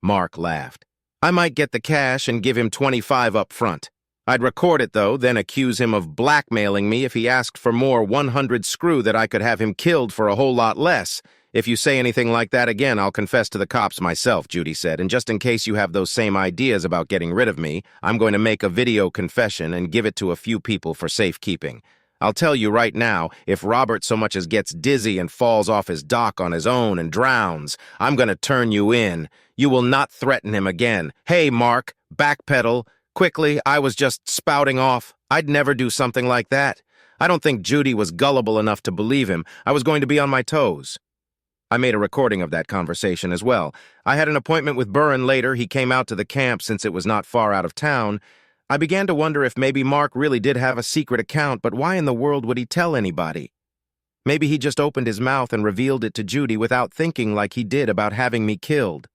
Mark laughed. I might get the cash and give him $25 up front. I'd record it, though, then accuse him of blackmailing me if he asked for more 100 screw that I could have him killed for a whole lot less. If you say anything like that again, I'll confess to the cops myself, Judy said, and just in case you have those same ideas about getting rid of me, I'm going to make a video confession and give it to a few people for safekeeping. I'll tell you right now, if Robert so much as gets dizzy and falls off his dock on his own and drowns, I'm going to turn you in. You will not threaten him again. Hey, Mark, backpedal. Quickly, I was just spouting off. I'd never do something like that. I don't think Judy was gullible enough to believe him. I was going to be on my toes. I made a recording of that conversation as well. I had an appointment with Burren later. He came out to the camp since it was not far out of town. I began to wonder if maybe Mark really did have a secret account, but why in the world would he tell anybody? Maybe he just opened his mouth and revealed it to Judy without thinking like he did about having me killed.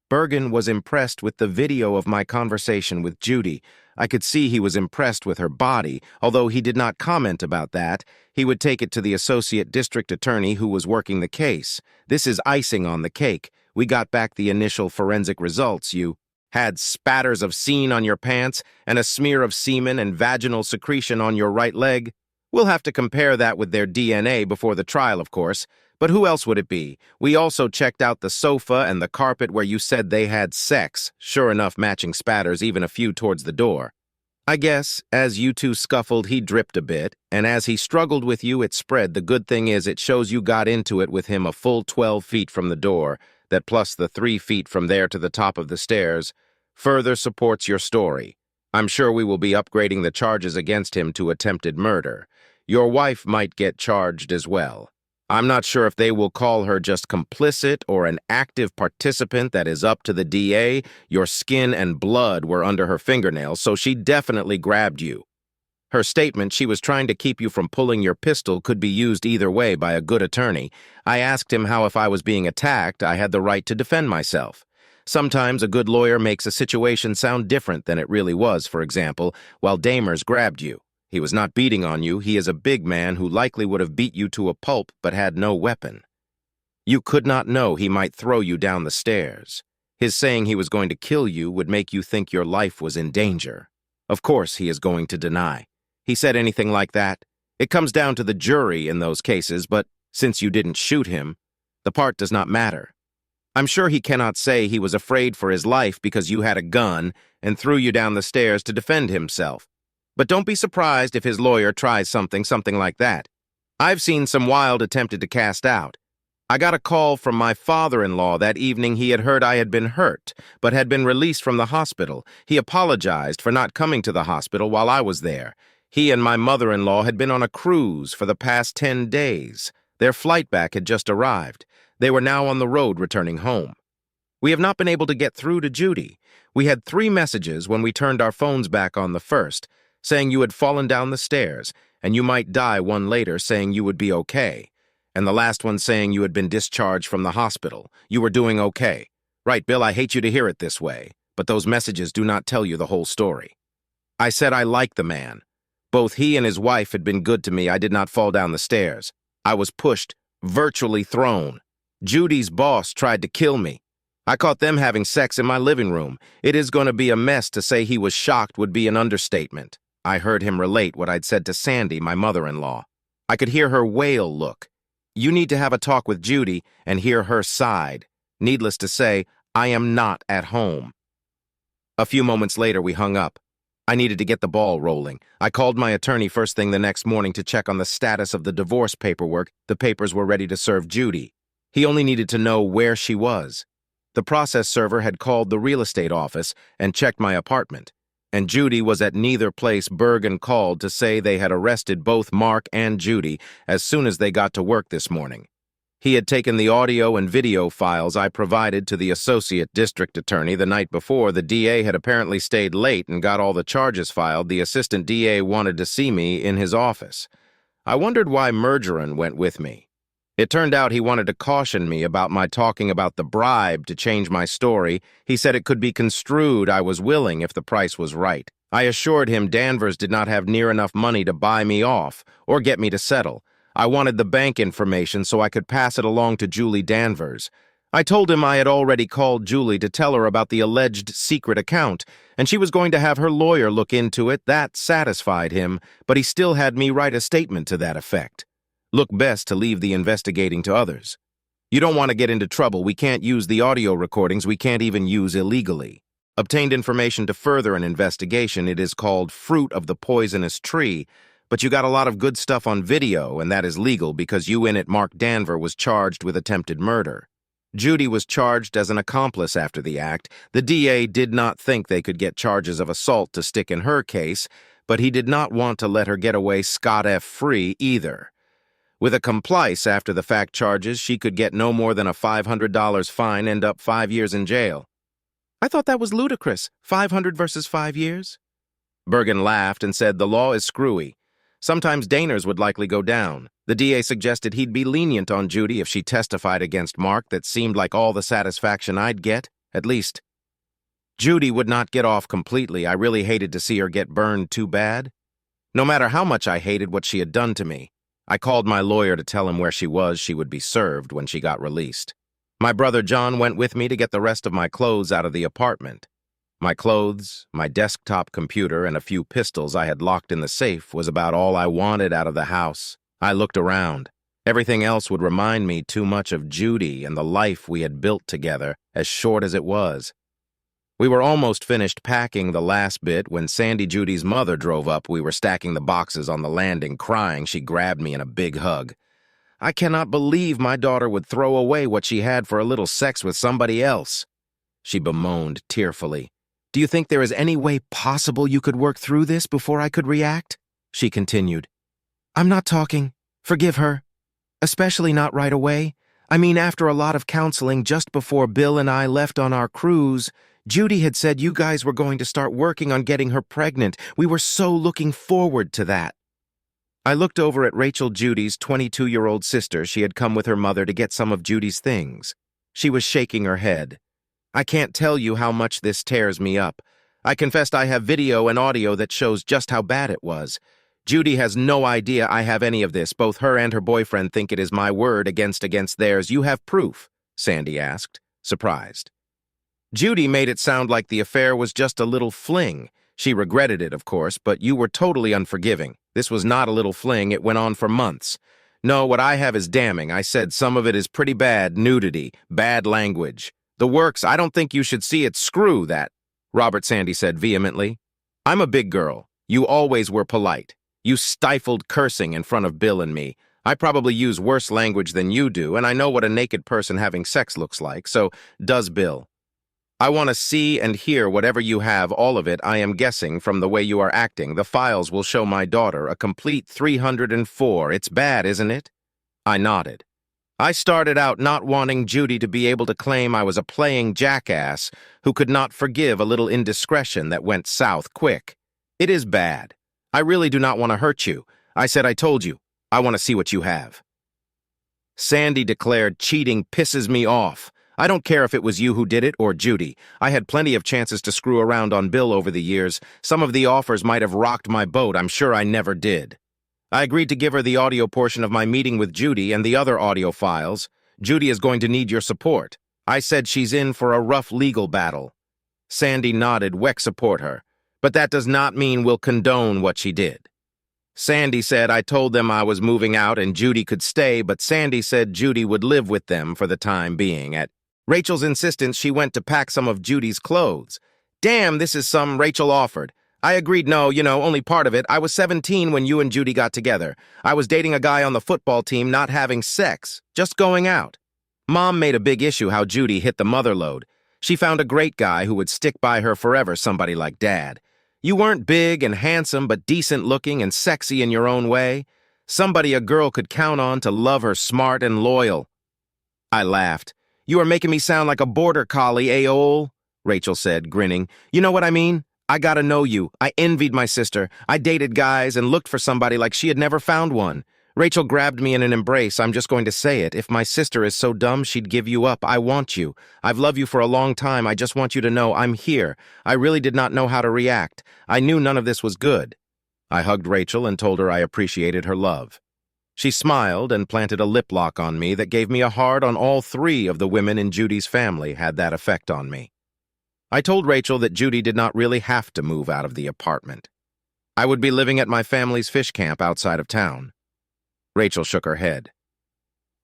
Bergen was impressed with the video of my conversation with Judy. I could see he was impressed with her body. Although he did not comment about that, he would take it to the associate district attorney who was working the case. This is icing on the cake. We got back the initial forensic results. You had spatters of semen on your pants and a smear of semen and vaginal secretion on your right leg. We'll have to compare that with their DNA before the trial, of course. But who else would it be? We also checked out the sofa and the carpet where you said they had sex. Sure enough, matching spatters, even a few towards the door. I guess, as you two scuffled, he dripped a bit, and as he struggled with you, it spread. The good thing is it shows you got into it with him a full 12 feet from the door, that plus the 3 feet from there to the top of the stairs, further supports your story. I'm sure we will be upgrading the charges against him to attempted murder. Your wife might get charged as well. I'm not sure if they will call her just complicit or an active participant. That is up to the DA. Your skin and blood were under her fingernails, so she definitely grabbed you. Her statement she was trying to keep you from pulling your pistol could be used either way by a good attorney. I asked him how if I was being attacked, I had the right to defend myself. Sometimes a good lawyer makes a situation sound different than it really was. For example, while Damers grabbed you. He was not beating on you. He is a big man who likely would have beat you to a pulp but had no weapon. You could not know he might throw you down the stairs. His saying he was going to kill you would make you think your life was in danger. Of course he is going to deny. He said anything like that? It comes down to the jury in those cases, but since you didn't shoot him, the part does not matter. I'm sure he cannot say he was afraid for his life because you had a gun and threw you down the stairs to defend himself. But don't be surprised if his lawyer tries something like that. I've seen some wild attempted to cast out. I got a call from my father-in-law that evening. He had heard I had been hurt, but had been released from the hospital. He apologized for not coming to the hospital while I was there. He and my mother-in-law had been on a cruise for the past 10 days. Their flight back had just arrived. They were now on the road returning home. We have not been able to get through to Judy. We had 3 messages when we turned our phones back on the first, saying you had fallen down the stairs, and you might die. One later saying you would be okay, and the last one saying you had been discharged from the hospital. You were doing okay. Right, Bill, I hate you to hear it this way, but those messages do not tell you the whole story. I said I liked the man. Both he and his wife had been good to me. I did not fall down the stairs. I was pushed, virtually thrown. Judy's boss tried to kill me. I caught them having sex in my living room. It is going to be a mess. To say he was shocked would be an understatement. I heard him relate what I'd said to Sandy, my mother-in-law. I could hear her wail look. You need to have a talk with Judy and hear her side. Needless to say, I am not at home. A few moments later, we hung up. I needed to get the ball rolling. I called my attorney first thing the next morning to check on the status of the divorce paperwork. The papers were ready to serve Judy. He only needed to know where she was. The process server had called the real estate office and checked my apartment, and Judy was at neither place. Bergen called to say they had arrested both Mark and Judy as soon as they got to work this morning. He had taken the audio and video files I provided to the associate district attorney the night before. The DA had apparently stayed late and got all the charges filed. The assistant DA wanted to see me in his office. I wondered why Mergeron went with me. It turned out he wanted to caution me about my talking about the bribe to change my story. He said it could be construed I was willing if the price was right. I assured him Danvers did not have near enough money to buy me off or get me to settle. I wanted the bank information so I could pass it along to Julie Danvers. I told him I had already called Julie to tell her about the alleged secret account, and she was going to have her lawyer look into it. That satisfied him, but he still had me write a statement to that effect. Look best to leave the investigating to others. You don't want to get into trouble. We can't use the audio recordings we can't even use illegally. Obtained information to further an investigation. It is called Fruit of the Poisonous Tree, but you got a lot of good stuff on video, and that is legal because you in it. Mark Danver was charged with attempted murder. Judy was charged as an accomplice after the act. The DA did not think they could get charges of assault to stick in her case, but he did not want to let her get away scot-free either. With a complice after the fact charges, she could get no more than a $500 fine and up 5 years in jail. I thought that was ludicrous. 500 versus 5 years? Bergen laughed and said the law is screwy. Sometimes Daners would likely go down. The DA suggested he'd be lenient on Judy if she testified against Mark. That seemed like all the satisfaction I'd get, at least. Judy would not get off completely. I really hated to see her get burned too bad. No matter how much I hated what she had done to me. I called my lawyer to tell him where she was. She would be served when she got released. My brother John went with me to get the rest of my clothes out of the apartment. My clothes, my desktop computer, and a few pistols I had locked in the safe was about all I wanted out of the house. I looked around. Everything else would remind me too much of Judy and the life we had built together, as short as it was. We were almost finished packing the last bit when Sandy Judy's mother drove up. We were stacking the boxes on the landing, crying. She grabbed me in a big hug. I cannot believe my daughter would throw away what she had for a little sex with somebody else. She bemoaned tearfully. Do you think there is any way possible you could work through this before I could react? She continued. I'm not talking. Forgive her. Especially not right away. I mean, after a lot of counseling just before Bill and I left on our cruise, Judy had said you guys were going to start working on getting her pregnant. We were so looking forward to that. I looked over at Rachel, Judy's 22-year-old sister. She had come with her mother to get some of Judy's things. She was shaking her head. I can't tell you how much this tears me up. I confessed I have video and audio that shows just how bad it was. Judy has no idea I have any of this. Both her and her boyfriend think it is my word against theirs. You have proof? Sandy asked, surprised. Judy made it sound like the affair was just a little fling. She regretted it, of course, but you were totally unforgiving. This was not a little fling. It went on for months. No, what I have is damning. I said some of it is pretty bad. Nudity, bad language. The works, I don't think you should see it. Screw that, Robert Sandy said vehemently. I'm a big girl. You always were polite. You stifled cursing in front of Bill and me. I probably use worse language than you do, and I know what a naked person having sex looks like, so does Bill. I want to see and hear whatever you have, all of it. I am guessing from the way you are acting. The files will show my daughter a complete 304. It's bad, isn't it? I nodded. I started out not wanting Judy to be able to claim I was a playing jackass who could not forgive a little indiscretion that went south quick. It is bad. I really do not want to hurt you. I said I told you. I want to see what you have. Sandy declared, cheating pisses me off. I don't care if it was you who did it or Judy. I had plenty of chances to screw around on Bill over the years. Some of the offers might have rocked my boat. I'm sure I never did. I agreed to give her the audio portion of my meeting with Judy and the other audio files. Judy is going to need your support. I said she's in for a rough legal battle. Sandy nodded. Weck support her. But that does not mean we'll condone what she did. Sandy said I told them I was moving out and Judy could stay, but Sandy said Judy would live with them for the time being. At Rachel's insistence, she went to pack some of Judy's clothes. Damn, this is some Rachel offered. I agreed no, only part of it. I was 17 when you and Judy got together. I was dating a guy on the football team, not having sex, just going out. Mom made a big issue how Judy hit the mother load. She found a great guy who would stick by her forever, somebody like Dad. You weren't big and handsome, but decent looking and sexy in your own way. Somebody a girl could count on to love her, smart and loyal. I laughed. You are making me sound like a border collie, Aol, Rachel said, grinning. You know what I mean? I gotta know you. I envied my sister. I dated guys and looked for somebody like she had never found one. Rachel grabbed me in an embrace. I'm just going to say it. If my sister is so dumb she'd give you up, I want you. I've loved you for a long time. I just want you to know I'm here. I really did not know how to react. I knew none of this was good. I hugged Rachel and told her I appreciated her love. She smiled and planted a lip lock on me that gave me a hard on. All three of the women in Judy's family had that effect on me. I told Rachel that Judy did not really have to move out of the apartment. I would be living at my family's fish camp outside of town. Rachel shook her head.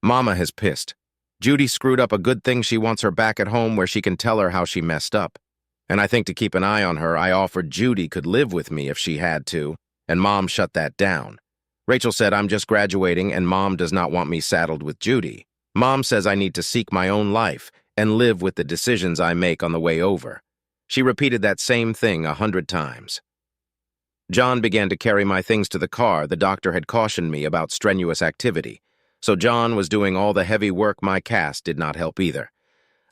Mama has pissed. Judy screwed up a good thing. She wants her back at home where she can tell her how she messed up. And I think to keep an eye on her, I offered Judy could live with me if she had to, and Mom shut that down. Rachel said I'm just graduating and Mom does not want me saddled with Judy. Mom says I need to seek my own life and live with the decisions I make on the way over. She repeated that same thing 100 times. John began to carry my things to the car. The doctor had cautioned me about strenuous activity, so John was doing all the heavy work. My cast did not help either.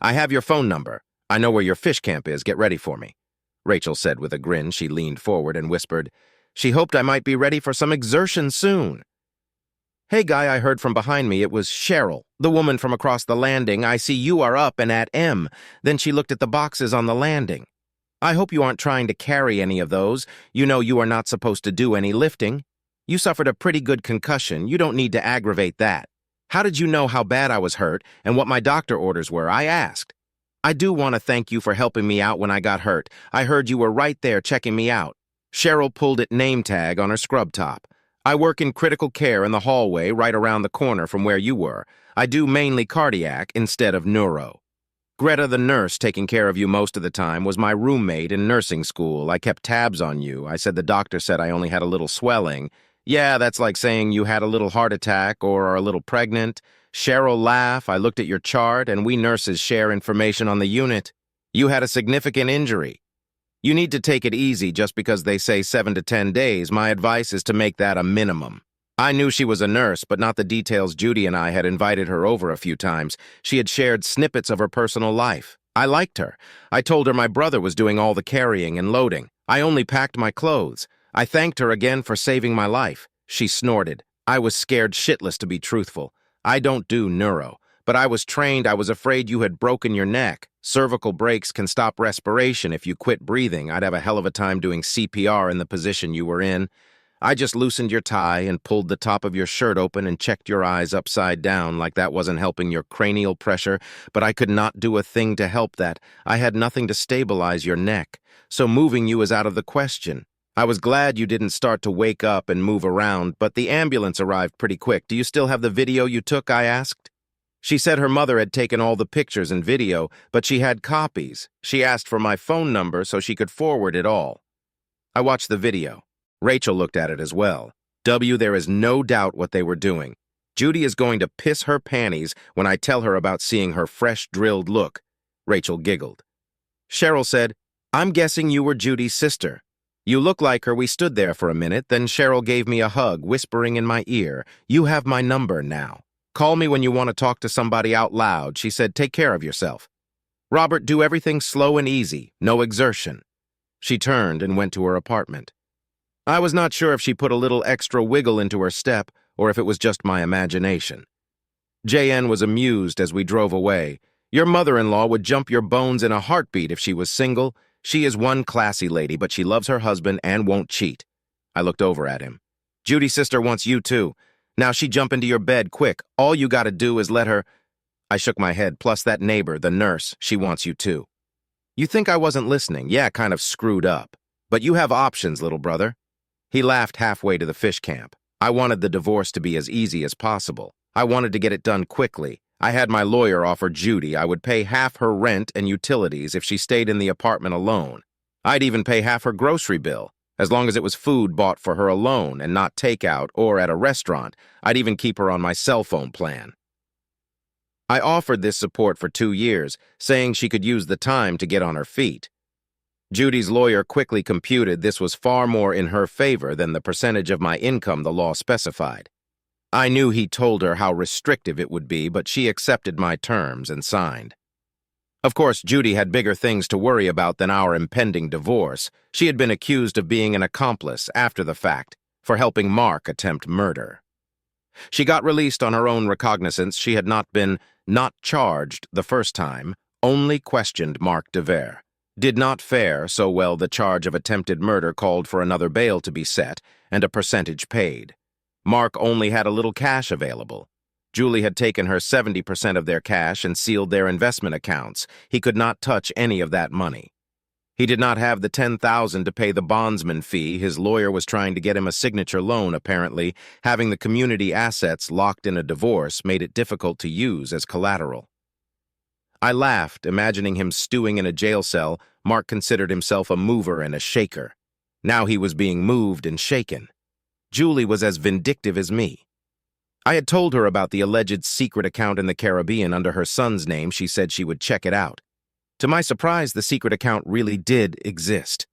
I have your phone number. I know where your fish camp is. Get ready for me, Rachel said with a grin. She leaned forward and whispered, she hoped I might be ready for some exertion soon. Hey, guy, I heard from behind me. It was Cheryl, the woman from across the landing. I see you are up and at M. Then she looked at the boxes on the landing. I hope you aren't trying to carry any of those. You know you are not supposed to do any lifting. You suffered a pretty good concussion. You don't need to aggravate that. How did you know how bad I was hurt and what my doctor orders were? I asked. I do want to thank you for helping me out when I got hurt. I heard you were right there checking me out. Cheryl pulled at name tag on her scrub top. I work in critical care in the hallway right around the corner from where you were. I do mainly cardiac instead of neuro. Greta, the nurse taking care of you most of the time, was my roommate in nursing school. I kept tabs on you. I said the doctor said I only had a little swelling. Yeah, that's like saying you had a little heart attack or are a little pregnant. Cheryl laugh. I looked at your chart, and we nurses share information on the unit. You had a significant injury. You need to take it easy just because they say 7 to 10 days. My advice is to make that a minimum. I knew she was a nurse, but not the details. Judy and I had invited her over a few times. She had shared snippets of her personal life. I liked her. I told her my brother was doing all the carrying and loading. I only packed my clothes. I thanked her again for saving my life. She snorted. I was scared shitless, to be truthful. I don't do neuro, but I was trained. I was afraid you had broken your neck. Cervical breaks can stop respiration if you quit breathing. I'd have a hell of a time doing CPR in the position you were in. I just loosened your tie and pulled the top of your shirt open and checked your eyes upside down like that wasn't helping your cranial pressure, but I could not do a thing to help that. I had nothing to stabilize your neck, so moving you is out of the question. I was glad you didn't start to wake up and move around, but the ambulance arrived pretty quick. Do you still have the video you took? I asked. She said her mother had taken all the pictures and video, but she had copies. She asked for my phone number so she could forward it all. I watched the video. Rachel looked at it as well. There is no doubt what they were doing. Judy is going to piss her panties when I tell her about seeing her fresh drilled look. Rachel giggled. Cheryl said, I'm guessing you were Judy's sister. You look like her. We stood there for a minute, then Cheryl gave me a hug, whispering in my ear, you have my number now. Call me when you want to talk to somebody out loud. She said, take care of yourself. Robert, do everything slow and easy, no exertion. She turned and went to her apartment. I was not sure if she put a little extra wiggle into her step or if it was just my imagination. JN was amused as we drove away. Your mother-in-law would jump your bones in a heartbeat if she was single. She is one classy lady, but she loves her husband and won't cheat. I looked over at him. Judy's sister wants you too. Now she jump into your bed quick. All you gotta do is let her... I shook my head, plus that neighbor, the nurse, she wants you too. You think I wasn't listening? Yeah, kind of screwed up. But you have options, little brother. He laughed halfway to the fish camp. I wanted the divorce to be as easy as possible. I wanted to get it done quickly. I had my lawyer offer Judy I would pay half her rent and utilities if she stayed in the apartment alone. I'd even pay half her grocery bill. As long as it was food bought for her alone and not takeout or at a restaurant, I'd even keep her on my cell phone plan. I offered this support for 2 years, saying she could use the time to get on her feet. Judy's lawyer quickly computed this was far more in her favor than the percentage of my income the law specified. I knew he told her how restrictive it would be, but she accepted my terms and signed. Of course, Judy had bigger things to worry about than our impending divorce. She had been accused of being an accomplice after the fact for helping Mark attempt murder. She got released on her own recognizance. She had not been not charged the first time, only questioned Mark DeVere. Did not fare so well. The charge of attempted murder called for another bail to be set and a percentage paid. Mark only had a little cash available. Julie had taken her 70% of their cash and sealed their investment accounts. He could not touch any of that money. He did not have the $10,000 to pay the bondsman fee. His lawyer was trying to get him a signature loan, apparently. Having the community assets locked in a divorce made it difficult to use as collateral. I laughed, imagining him stewing in a jail cell. Mark considered himself a mover and a shaker. Now he was being moved and shaken. Julie was as vindictive as me. I had told her about the alleged secret account in the Caribbean under her son's name. She said she would check it out. To my surprise, the secret account really did exist.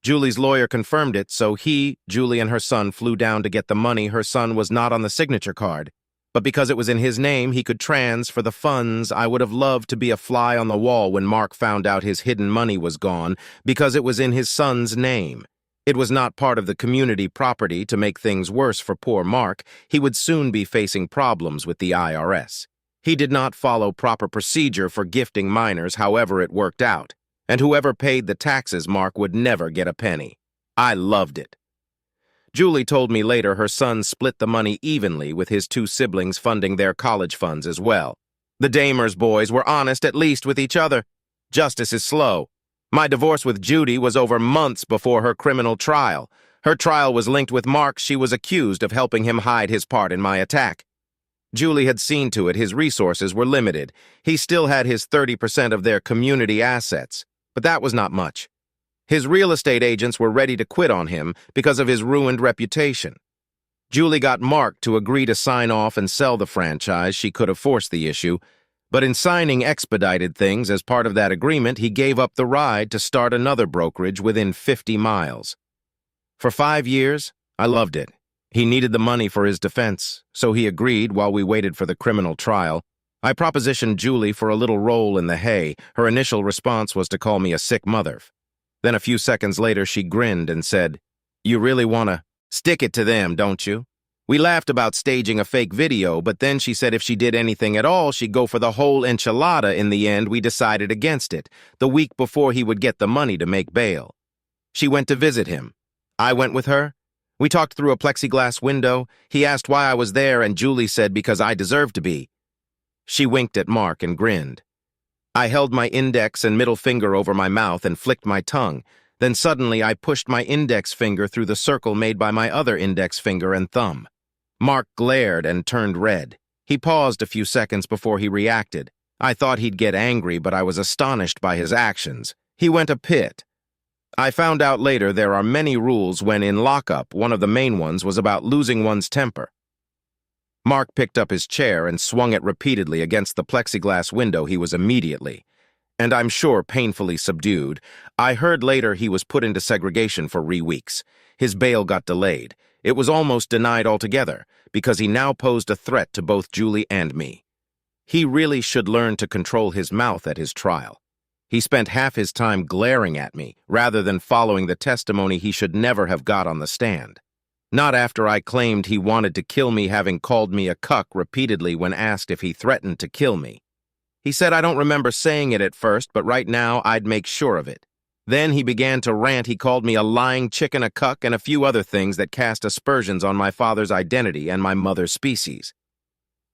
Julie's lawyer confirmed it, so he, Julie, and her son flew down to get the money. Her son was not on the signature card, but because it was in his name, he could transfer the funds. I would have loved to be a fly on the wall when Mark found out his hidden money was gone, because it was in his son's name. It was not part of the community property. To make things worse for poor Mark, he would soon be facing problems with the IRS. He did not follow proper procedure for gifting minors, however it worked out, and whoever paid the taxes, Mark would never get a penny. I loved it. Julie told me later her son split the money evenly with his 2 siblings funding their college funds as well. The Damers boys were honest, at least with each other. Justice is slow. My divorce with Judy was over months before her criminal trial. Her trial was linked with Mark. She was accused of helping him hide his part in my attack. Julie had seen to it his resources were limited. He still had his 30% of their community assets, but that was not much. His real estate agents were ready to quit on him because of his ruined reputation. Julie got Mark to agree to sign off and sell the franchise. She could have forced the issue, but in signing expedited things as part of that agreement, he gave up the ride to start another brokerage within 50 miles. For 5 years, I loved it. He needed the money for his defense, so he agreed while we waited for the criminal trial. I propositioned Julie for a little roll in the hay. Her initial response was to call me a sick mother. Then a few seconds later, she grinned and said, "You really want to stick it to them, don't you?" We laughed about staging a fake video, but then she said if she did anything at all, she'd go for the whole enchilada. In the end, we decided against it, the week before he would get the money to make bail. She went to visit him. I went with her. We talked through a plexiglass window. He asked why I was there, and Julie said because I deserved to be. She winked at Mark and grinned. I held my index and middle finger over my mouth and flicked my tongue. Then suddenly I pushed my index finger through the circle made by my other index finger and thumb. Mark glared and turned red. He paused a few seconds before he reacted. I thought he'd get angry, but I was astonished by his actions. He went a pit. I found out later there are many rules when in lockup. One of the main ones was about losing one's temper. Mark picked up his chair and swung it repeatedly against the plexiglass window. He was immediately, and I'm sure painfully, subdued. I heard later he was put into segregation for weeks. His bail got delayed. It was almost denied altogether, because he now posed a threat to both Julie and me. He really should learn to control his mouth at his trial. He spent half his time glaring at me, rather than following the testimony he should never have got on the stand. Not after I claimed he wanted to kill me, having called me a cuck repeatedly when asked if he threatened to kill me. He said I don't remember saying it at first, but right now I'd make sure of it. Then he began to rant. He called me a lying chicken, a cuck, and a few other things that cast aspersions on my father's identity and my mother's species.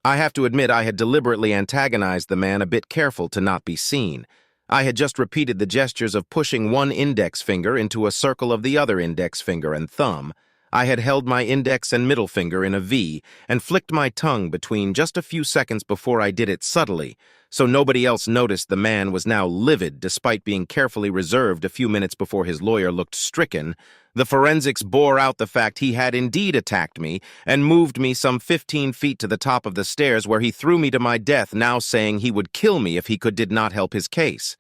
I have to admit I had deliberately antagonized the man, a bit careful to not be seen. I had just repeated the gestures of pushing one index finger into a circle of the other index finger and thumb. I had held my index and middle finger in a V and flicked my tongue between just a few seconds before I did it subtly, so nobody else noticed. The man was now livid despite being carefully reserved. A few minutes before his lawyer looked stricken, the forensics bore out the fact he had indeed attacked me and moved me some 15 feet to the top of the stairs, where he threw me to my death, now saying he would kill me if he did not help his case.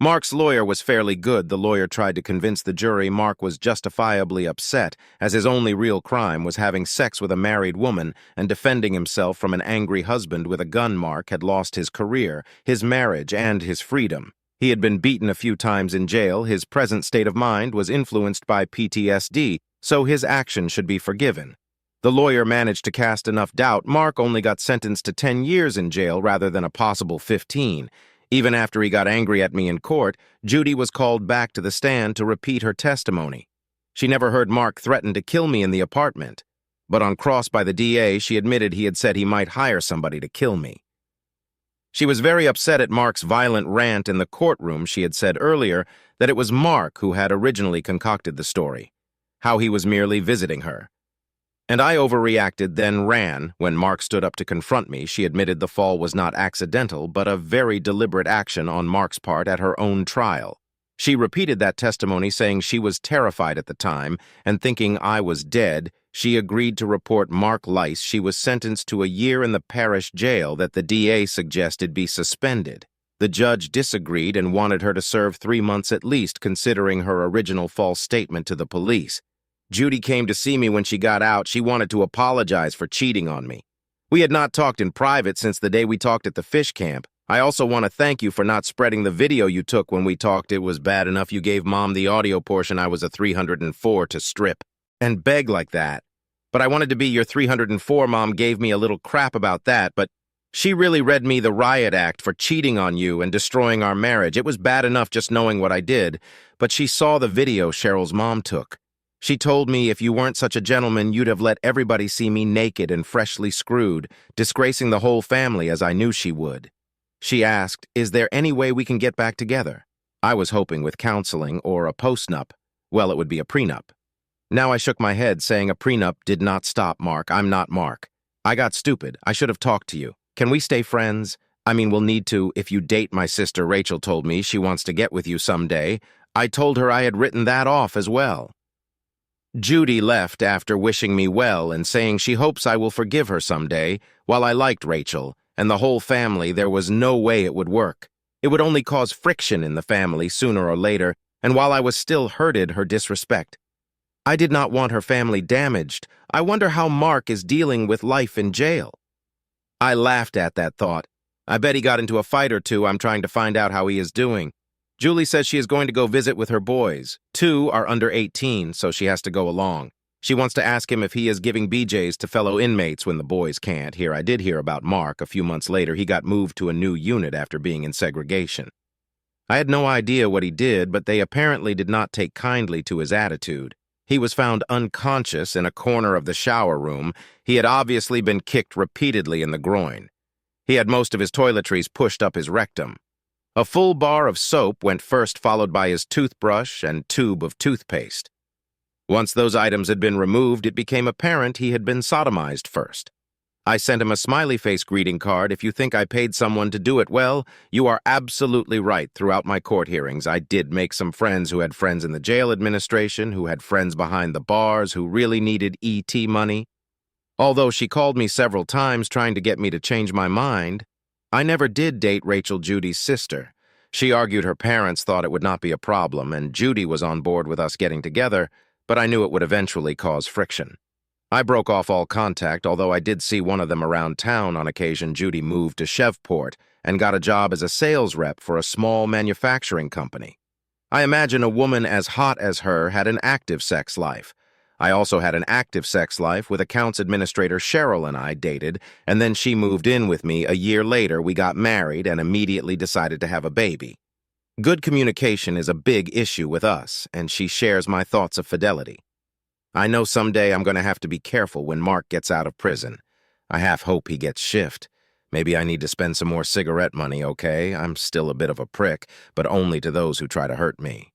Mark's lawyer was fairly good. The lawyer tried to convince the jury Mark was justifiably upset, as his only real crime was having sex with a married woman and defending himself from an angry husband with a gun. Mark had lost his career, his marriage, and his freedom. He had been beaten a few times in jail. His present state of mind was influenced by PTSD, so his action should be forgiven. The lawyer managed to cast enough doubt. Mark only got sentenced to 10 years in jail rather than a possible 15. Even after he got angry at me in court, Judy was called back to the stand to repeat her testimony. She never heard Mark threaten to kill me in the apartment, but on cross by the DA, she admitted he had said he might hire somebody to kill me. She was very upset at Mark's violent rant in the courtroom. She had said earlier that it was Mark who had originally concocted the story, how he was merely visiting her. And I overreacted, then ran. When Mark stood up to confront me, she admitted the fall was not accidental, but a very deliberate action on Mark's part at her own trial. She repeated that testimony, saying she was terrified at the time, and thinking I was dead, she agreed to report Mark Lice. She was sentenced to a year in the parish jail that the DA suggested be suspended. The judge disagreed and wanted her to serve 3 months at least, considering her original false statement to the police. Judy came to see me when she got out. She wanted to apologize for cheating on me. We had not talked in private since the day we talked at the fish camp. I also want to thank you for not spreading the video you took when we talked. It was bad enough you gave Mom the audio portion. I was a 304 to strip and beg like that. But I wanted to be your 304. Mom gave me a little crap about that, but she really read me the riot act for cheating on you and destroying our marriage. It was bad enough just knowing what I did, but she saw the video Cheryl's mom took. She told me if you weren't such a gentleman, you'd have let everybody see me naked and freshly screwed, disgracing the whole family, as I knew she would. She asked, is there any way we can get back together? I was hoping with counseling or a postnup. Well, it would be a prenup. Now I shook my head, saying a prenup did not stop Mark. I'm not Mark. I got stupid. I should have talked to you. Can we stay friends? I mean, we'll need to if you date my sister. Rachel told me she wants to get with you someday. I told her I had written that off as well. Judy left after wishing me well and saying she hopes I will forgive her someday. While I liked Rachel and the whole family, there was no way it would work. It would only cause friction in the family sooner or later, and while I was still hurted her disrespect, I did not want her family damaged. I wonder how Mark is dealing with life in jail. I laughed at that thought. I bet he got into a fight or two. I'm trying to find out how he is doing. Julie says she is going to go visit with her boys. 2 are under 18, so she has to go along. She wants to ask him if he is giving BJs to fellow inmates when the boys can't. I did hear about Mark. A few months later, he got moved to a new unit after being in segregation. I had no idea what he did, but they apparently did not take kindly to his attitude. He was found unconscious in a corner of the shower room. He had obviously been kicked repeatedly in the groin. He had most of his toiletries pushed up his rectum. A full bar of soap went first, followed by his toothbrush and tube of toothpaste. Once those items had been removed, it became apparent he had been sodomized first. I sent him a smiley face greeting card. If you think I paid someone to do it, well, you are absolutely right. Throughout my court hearings, I did make some friends who had friends in the jail administration, who had friends behind the bars, who really needed ET money. Although she called me several times trying to get me to change my mind, I never did date Rachel, Judy's sister. She argued her parents thought it would not be a problem, and Judy was on board with us getting together, but I knew it would eventually cause friction. I broke off all contact, although I did see one of them around town on occasion. Judy moved to Shreveport and got a job as a sales rep for a small manufacturing company. I imagine a woman as hot as her had an active sex life. I also had an active sex life with accounts administrator Cheryl and I dated, and then she moved in with me. A year later, we got married and immediately decided to have a baby. Good communication is a big issue with us, and she shares my thoughts of fidelity. I know someday I'm going to have to be careful when Mark gets out of prison. I half hope he gets shift. Maybe I need to spend some more cigarette money, okay? I'm still a bit of a prick, but only to those who try to hurt me.